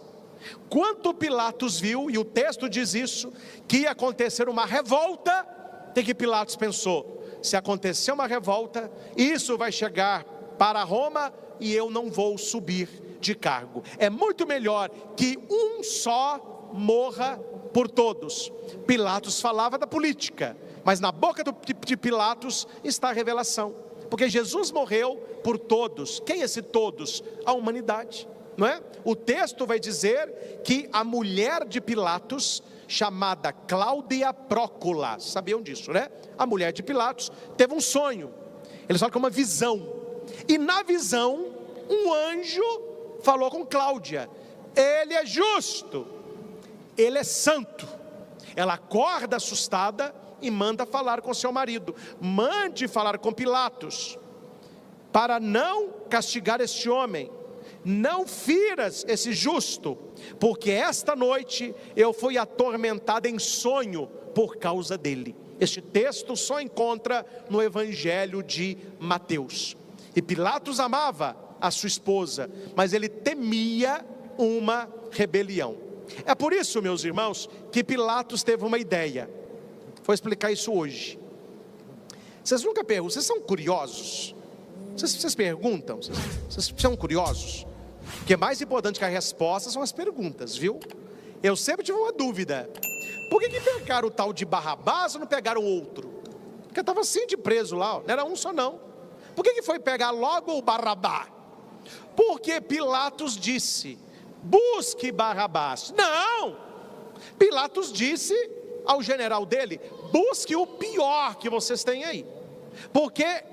Quando Pilatos viu, e o texto diz isso, que ia acontecer uma revolta, o que Pilatos pensou? Se acontecer uma revolta, isso vai chegar para Roma e eu não vou subir de cargo. É muito melhor que um só morra por todos. Pilatos falava da política, mas na boca de Pilatos está a revelação, porque Jesus morreu por todos. Quem é esse todos? A humanidade, não é? O texto vai dizer que a mulher de Pilatos, chamada Cláudia Prócula, sabiam disso, né? A mulher de Pilatos teve um sonho, eles falam que é uma visão, e na visão um anjo falou com Cláudia: ele é justo, ele é santo. Ela acorda assustada e manda falar com seu marido: mande falar com Pilatos, para não castigar este homem, não firas esse justo, porque esta noite eu fui atormentada em sonho por causa dele. Este texto só encontra no Evangelho de Mateus. E Pilatos amava a sua esposa, mas ele temia uma rebelião. É por isso, meus irmãos, que Pilatos teve uma ideia. Vou explicar isso hoje. Vocês nunca perguntam, vocês são curiosos? Vocês perguntam? Vocês são curiosos? Porque mais importante que a resposta são as perguntas, viu? Eu sempre tive uma dúvida: por que pegaram o tal de Barrabás e não pegaram outro? Porque estava assim de preso lá, não era um só não. Por que foi pegar logo o Barrabá? Porque Pilatos disse: busque Barrabás. Não! Pilatos disse ao general dele: busque o pior que vocês têm aí, porque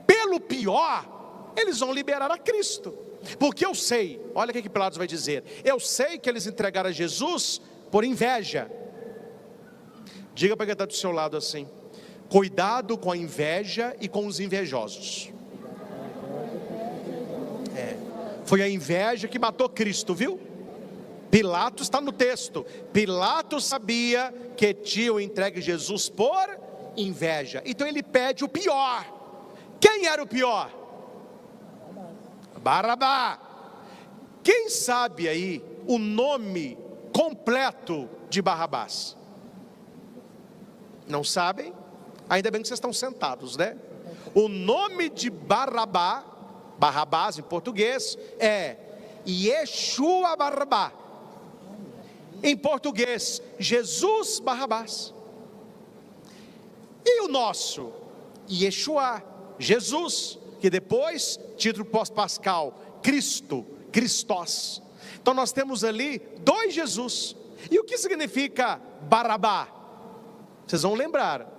pelo pior eles vão liberar a Cristo. Porque eu sei, olha o que Pilatos vai dizer: eu sei que eles entregaram a Jesus por inveja. Diga para quem está do seu lado assim: cuidado com a inveja e com os invejosos. Foi a inveja que matou Cristo, viu? Pilatos está no texto. Pilatos sabia que tinham entregue Jesus por inveja, então ele pede o pior. Quem era o pior? Barrabá. Quem sabe aí o nome completo de Barrabás? Não sabem? Ainda bem que vocês estão sentados, né? O nome de Barrabás em português é Yeshua Barrabá. Em português, Jesus Barrabás. E o nosso Yeshua, Jesus, que depois, título pós-pascal, Cristo, Christos. Então nós temos ali dois Jesus. E o que significa Barrabá? Vocês vão lembrar: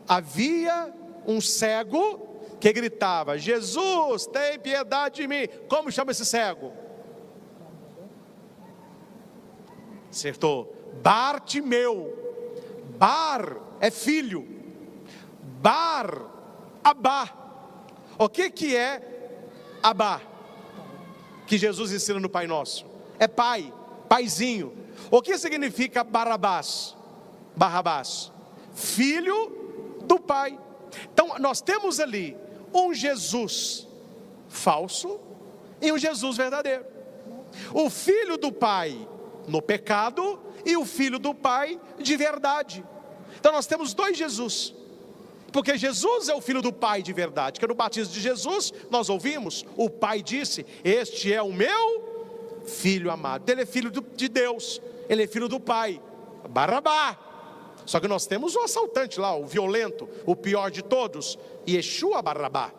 havia um cego que gritava: Jesus, tem piedade de mim. Como chama esse cego? Acertou. Bartimeu. Bar é filho. Abá. O que é Abá? Que Jesus ensina no Pai Nosso. É pai, paizinho. O que significa Barrabás? Filho do Pai. Então nós temos ali um Jesus falso e um Jesus verdadeiro. O filho do Pai no pecado e o filho do Pai de verdade. Então nós temos dois Jesus, porque Jesus é o filho do Pai de verdade, que no batismo de Jesus nós ouvimos, o Pai disse: este é o meu filho amado. Ele é filho de Deus, ele é filho do Pai, Barrabá. Só que nós temos o assaltante lá, o violento, o pior de todos, Yeshua Barrabá.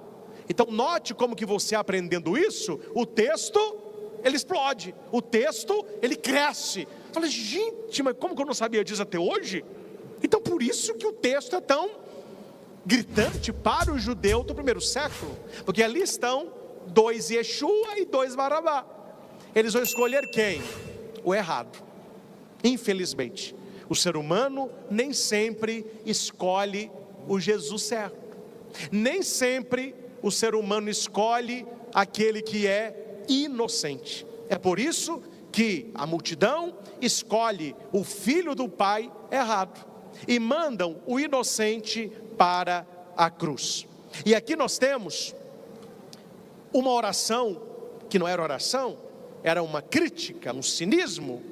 Então note como que você aprendendo isso, o texto ele explode, o texto ele cresce. Fala: gente, mas como que eu não sabia disso até hoje? Então por isso que o texto é tão gritante para o judeu do primeiro século, porque ali estão dois Yeshua e dois Barrabá. Eles vão escolher quem? O errado. Infelizmente, o ser humano nem sempre escolhe o Jesus certo. Nem sempre o ser humano escolhe aquele que é inocente. É por isso que a multidão escolhe o filho do Pai errado. e mandam o inocente para a cruz. E aqui nós temos uma oração que não era oração, era uma crítica, um cinismo,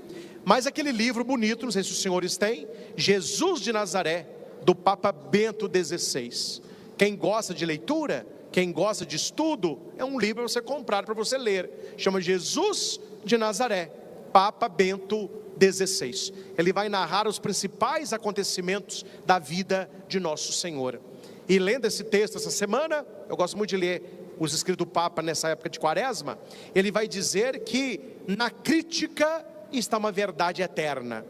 mas aquele livro bonito, não sei se os senhores têm, Jesus de Nazaré, do Papa Bento XVI. Quem gosta de leitura, quem gosta de estudo, é um livro para você comprar, para você ler. Chama Jesus de Nazaré, Papa Bento XVI. Ele vai narrar os principais acontecimentos da vida de Nosso Senhor. E lendo esse texto essa semana, eu gosto muito de ler os escritos do Papa nessa época de Quaresma. Ele vai dizer que na crítica está uma verdade eterna.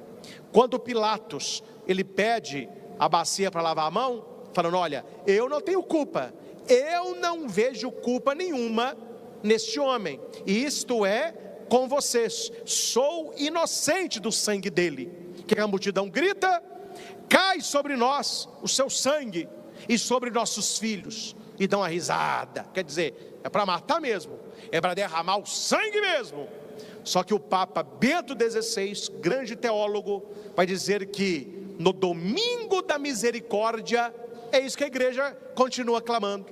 Quando Pilatos, ele pede a bacia para lavar a mão, falando: olha, eu não tenho culpa, eu não vejo culpa nenhuma neste homem, e isto é com vocês, sou inocente do sangue dele. Que a multidão grita: cai sobre nós o seu sangue e sobre nossos filhos, e dão uma risada. Quer dizer, é para matar mesmo, é para derramar o sangue mesmo. Só que o Papa Bento XVI, grande teólogo, vai dizer que no domingo da misericórdia, é isso que a igreja continua clamando: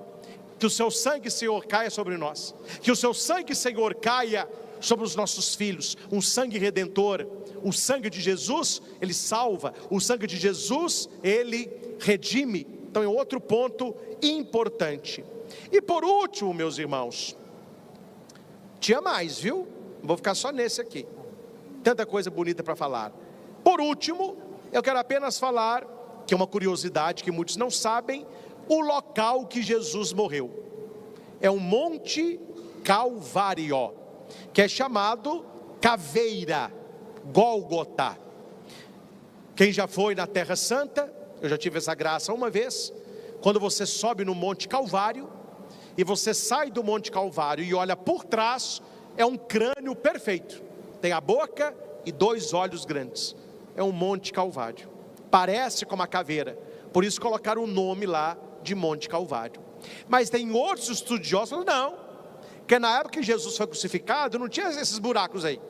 que o seu sangue, Senhor, caia sobre nós, que o seu sangue, Senhor, caia sobre os nossos filhos, um sangue redentor. O sangue de Jesus, ele salva, o sangue de Jesus, ele redime. Então é outro ponto importante. E por último, meus irmãos, tinha mais, viu? Não vou ficar só nesse aqui, tanta coisa bonita para falar. Por último, eu quero apenas falar, que é uma curiosidade que muitos não sabem, o local que Jesus morreu. É o Monte Calvário, que é chamado Caveira, Gólgota. Quem já foi na Terra Santa, eu já tive essa graça uma vez, quando você sobe no Monte Calvário, e você sai do Monte Calvário e olha por trás, é um crânio perfeito, tem a boca e 2 olhos grandes, é um Monte Calvário, parece com uma caveira, por isso colocaram o nome lá de Monte Calvário. Mas tem outros estudiosos que falam: não, porque na época que Jesus foi crucificado, não tinha esses buracos aí,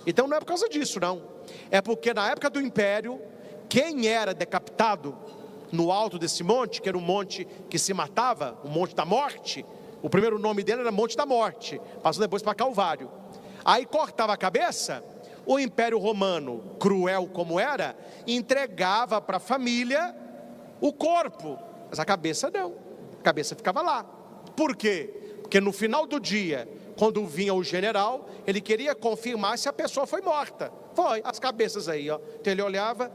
então não é por causa disso não, é porque na época do Império, quem era decapitado no alto desse monte, que era um monte que se matava, o Monte da Morte, o primeiro nome dele era Monte da Morte, passou depois para Calvário, aí cortava a cabeça, o Império Romano, cruel como era, entregava para a família o corpo, mas a cabeça não, a cabeça ficava lá. Por quê? Porque no final do dia, quando vinha o general, ele queria confirmar se a pessoa foi morta. Foi, as cabeças aí, ó. Então ele olhava,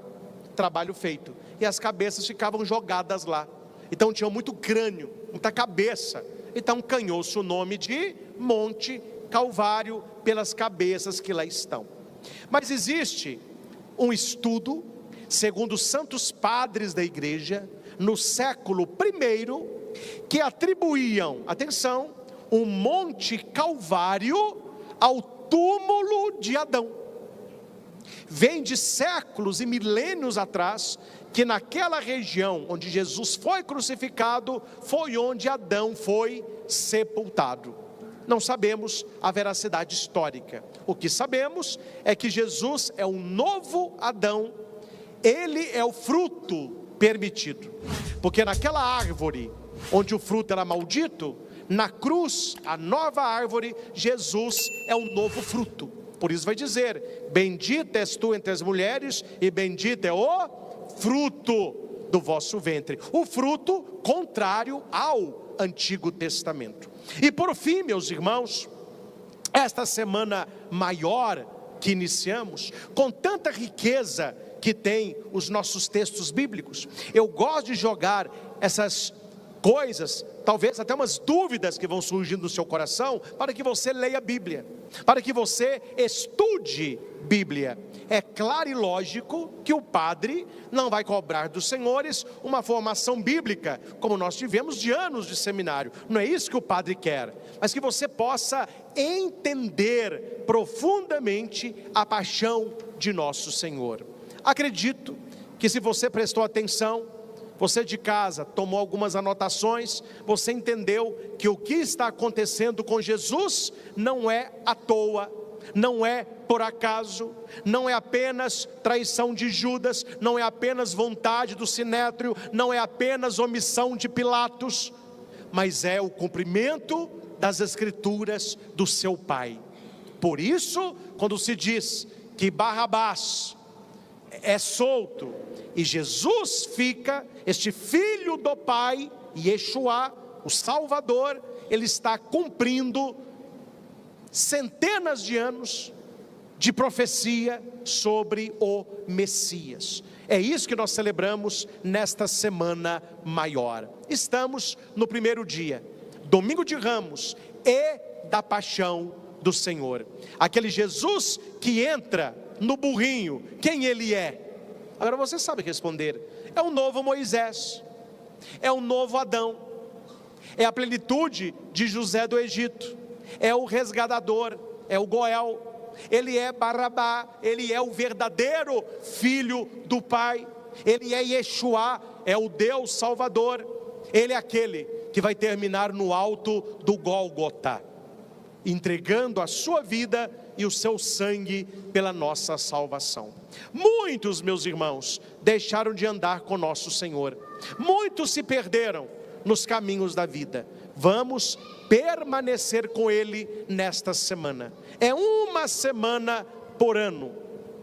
trabalho feito, e as cabeças ficavam jogadas lá. Então tinha muito crânio, muita cabeça, então ganhou-se o nome de Monte Calvário, pelas cabeças que lá estão. Mas existe um estudo, segundo os santos padres da igreja, no século I, que atribuíam, atenção, o Monte Calvário ao túmulo de Adão. Vem de séculos e milênios atrás, que naquela região onde Jesus foi crucificado, foi onde Adão foi sepultado. Não sabemos a veracidade histórica. O que sabemos é que Jesus é um novo Adão, ele é o fruto permitido, porque naquela árvore onde o fruto era maldito, na cruz, a nova árvore, Jesus é um novo fruto. Por isso vai dizer: bendita és tu entre as mulheres, e bendito é o fruto do vosso ventre. O fruto contrário ao Antigo Testamento. E por fim, meus irmãos, esta semana maior que iniciamos, com tanta riqueza que tem os nossos textos bíblicos, eu gosto de jogar essas coisas, talvez até umas dúvidas que vão surgindo no seu coração, para que você leia a Bíblia, para que você estude Bíblia. É claro e lógico que o padre não vai cobrar dos senhores uma formação bíblica, como nós tivemos de anos de seminário. Não é isso que o padre quer, mas que você possa entender profundamente a paixão de nosso Senhor. Acredito que se você prestou atenção, você de casa tomou algumas anotações, você entendeu que o que está acontecendo com Jesus não é à toa, não é por acaso, não é apenas traição de Judas, não é apenas vontade do Sinédrio, não é apenas omissão de Pilatos, mas é o cumprimento das Escrituras do seu Pai. Por isso, quando se diz que Barrabás é solto e Jesus fica, este filho do Pai, Yeshua, o Salvador, ele está cumprindo centenas de anos de profecia sobre o Messias. É isso que nós celebramos nesta semana maior. Estamos no primeiro dia, domingo de Ramos e da paixão do Senhor. Aquele Jesus que entra no burrinho, quem ele é? Agora você sabe responder. É o novo Moisés, é o novo Adão, é a plenitude de José do Egito, é o resgatador, é o Goel, ele é Barrabá, ele é o verdadeiro filho do Pai, ele é Yeshua, é o Deus Salvador, ele é aquele que vai terminar no alto do Gólgota, entregando a sua vida e o seu sangue pela nossa salvação. Muitos, meus irmãos, deixaram de andar com nosso Senhor, muitos se perderam nos caminhos da vida. Vamos permanecer com Ele nesta semana. É uma semana por ano.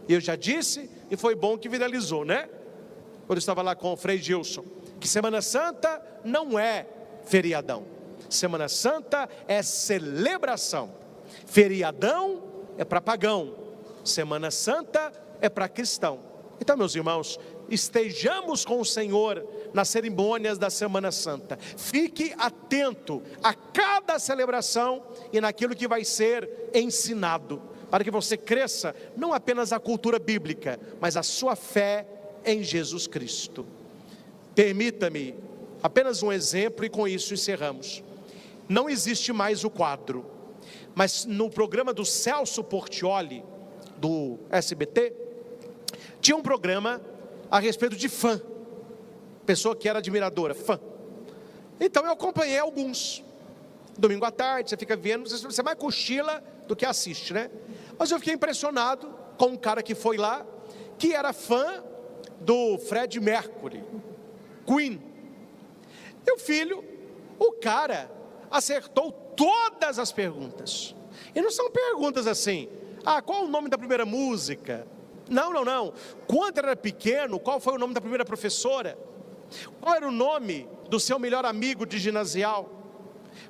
Eu já disse, e foi bom que viralizou, né? Quando eu estava lá com o Frei Gilson, que Semana Santa não é feriadão. Semana Santa é celebração. Feriadão é para pagão. Semana Santa é para cristão. Então, meus irmãos, estejamos com o Senhor nas cerimônias da Semana Santa. Fique atento a cada celebração e naquilo que vai ser ensinado, para que você cresça não apenas a cultura bíblica, mas a sua fé em Jesus Cristo. Permita-me apenas um exemplo e com isso encerramos. Não existe mais o quadro, mas no programa do Celso Portiolli, do SBT, tinha um programa a respeito de fã, pessoa que era admiradora, fã. Então eu acompanhei alguns, domingo à tarde, você fica vendo, você mais cochila do que assiste, né? Mas eu fiquei impressionado com um cara que foi lá, que era fã do Freddie Mercury, Queen. Meu filho, o cara acertou todas as perguntas, e não são perguntas assim, qual o nome da primeira música? Não, quando era pequeno, qual foi o nome da primeira professora? Qual era o nome do seu melhor amigo de ginasial?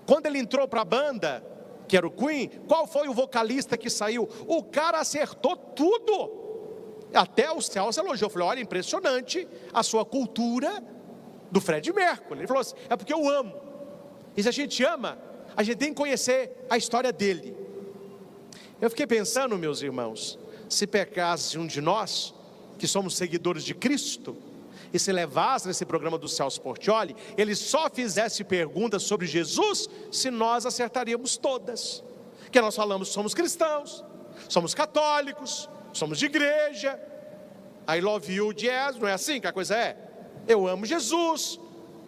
Quando ele entrou para a banda, que era o Queen, qual foi o vocalista que saiu? O cara acertou tudo, até o Celso elogiou, falou, olha, impressionante a sua cultura do Freddie Mercury. Ele falou assim, é porque eu amo, e se a gente ama, a gente tem que conhecer a história dele. Eu fiquei pensando, meus irmãos, se pecasse um de nós, que somos seguidores de Cristo, e se levasse nesse programa do Celso Portiolli, ele só fizesse perguntas sobre Jesus, se nós acertaríamos todas, que nós falamos, somos cristãos, somos católicos, somos de igreja, I love you, Jesus, não é assim que a coisa é? Eu amo Jesus,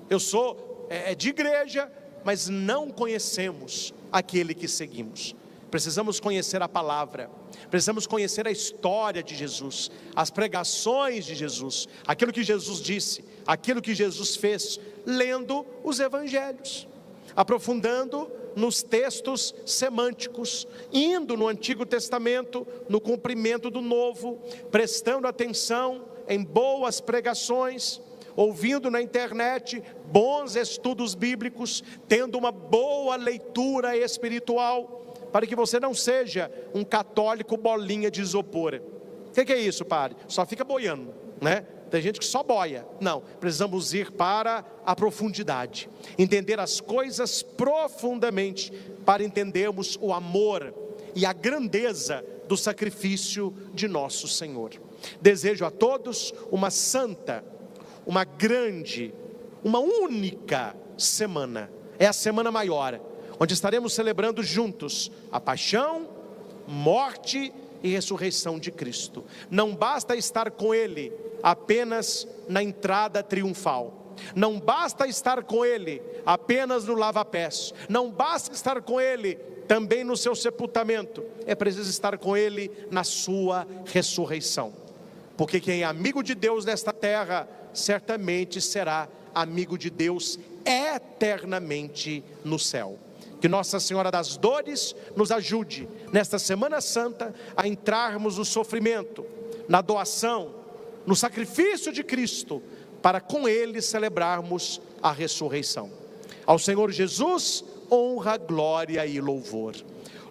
eu sou de igreja, mas não conhecemos aquele que seguimos. Precisamos conhecer a palavra, precisamos conhecer a história de Jesus, as pregações de Jesus, aquilo que Jesus disse, aquilo que Jesus fez, lendo os evangelhos, aprofundando nos textos semânticos, indo no Antigo Testamento, no cumprimento do Novo, prestando atenção em boas pregações, ouvindo na internet bons estudos bíblicos, tendo uma boa leitura espiritual, para que você não seja um católico bolinha de isopor. O que é isso, padre? Só fica boiando, né? Tem gente que só boia. Não, precisamos ir para a profundidade, entender as coisas profundamente, para entendermos o amor e a grandeza do sacrifício de nosso Senhor. Desejo a todos uma santa, uma grande, uma única semana. É a semana maior, onde estaremos celebrando juntos a paixão, morte e ressurreição de Cristo. Não basta estar com Ele apenas na entrada triunfal, não basta estar com Ele apenas no lava-pés, não basta estar com Ele também no seu sepultamento, é preciso estar com Ele na sua ressurreição. Porque quem é amigo de Deus nesta terra, certamente será amigo de Deus eternamente no céu. Que Nossa Senhora das Dores nos ajude, nesta Semana Santa, a entrarmos no sofrimento, na doação, no sacrifício de Cristo, para com Ele celebrarmos a ressurreição. Ao Senhor Jesus, honra, glória e louvor.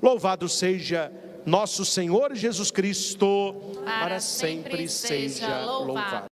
Louvado seja nosso Senhor Jesus Cristo, para sempre seja louvado.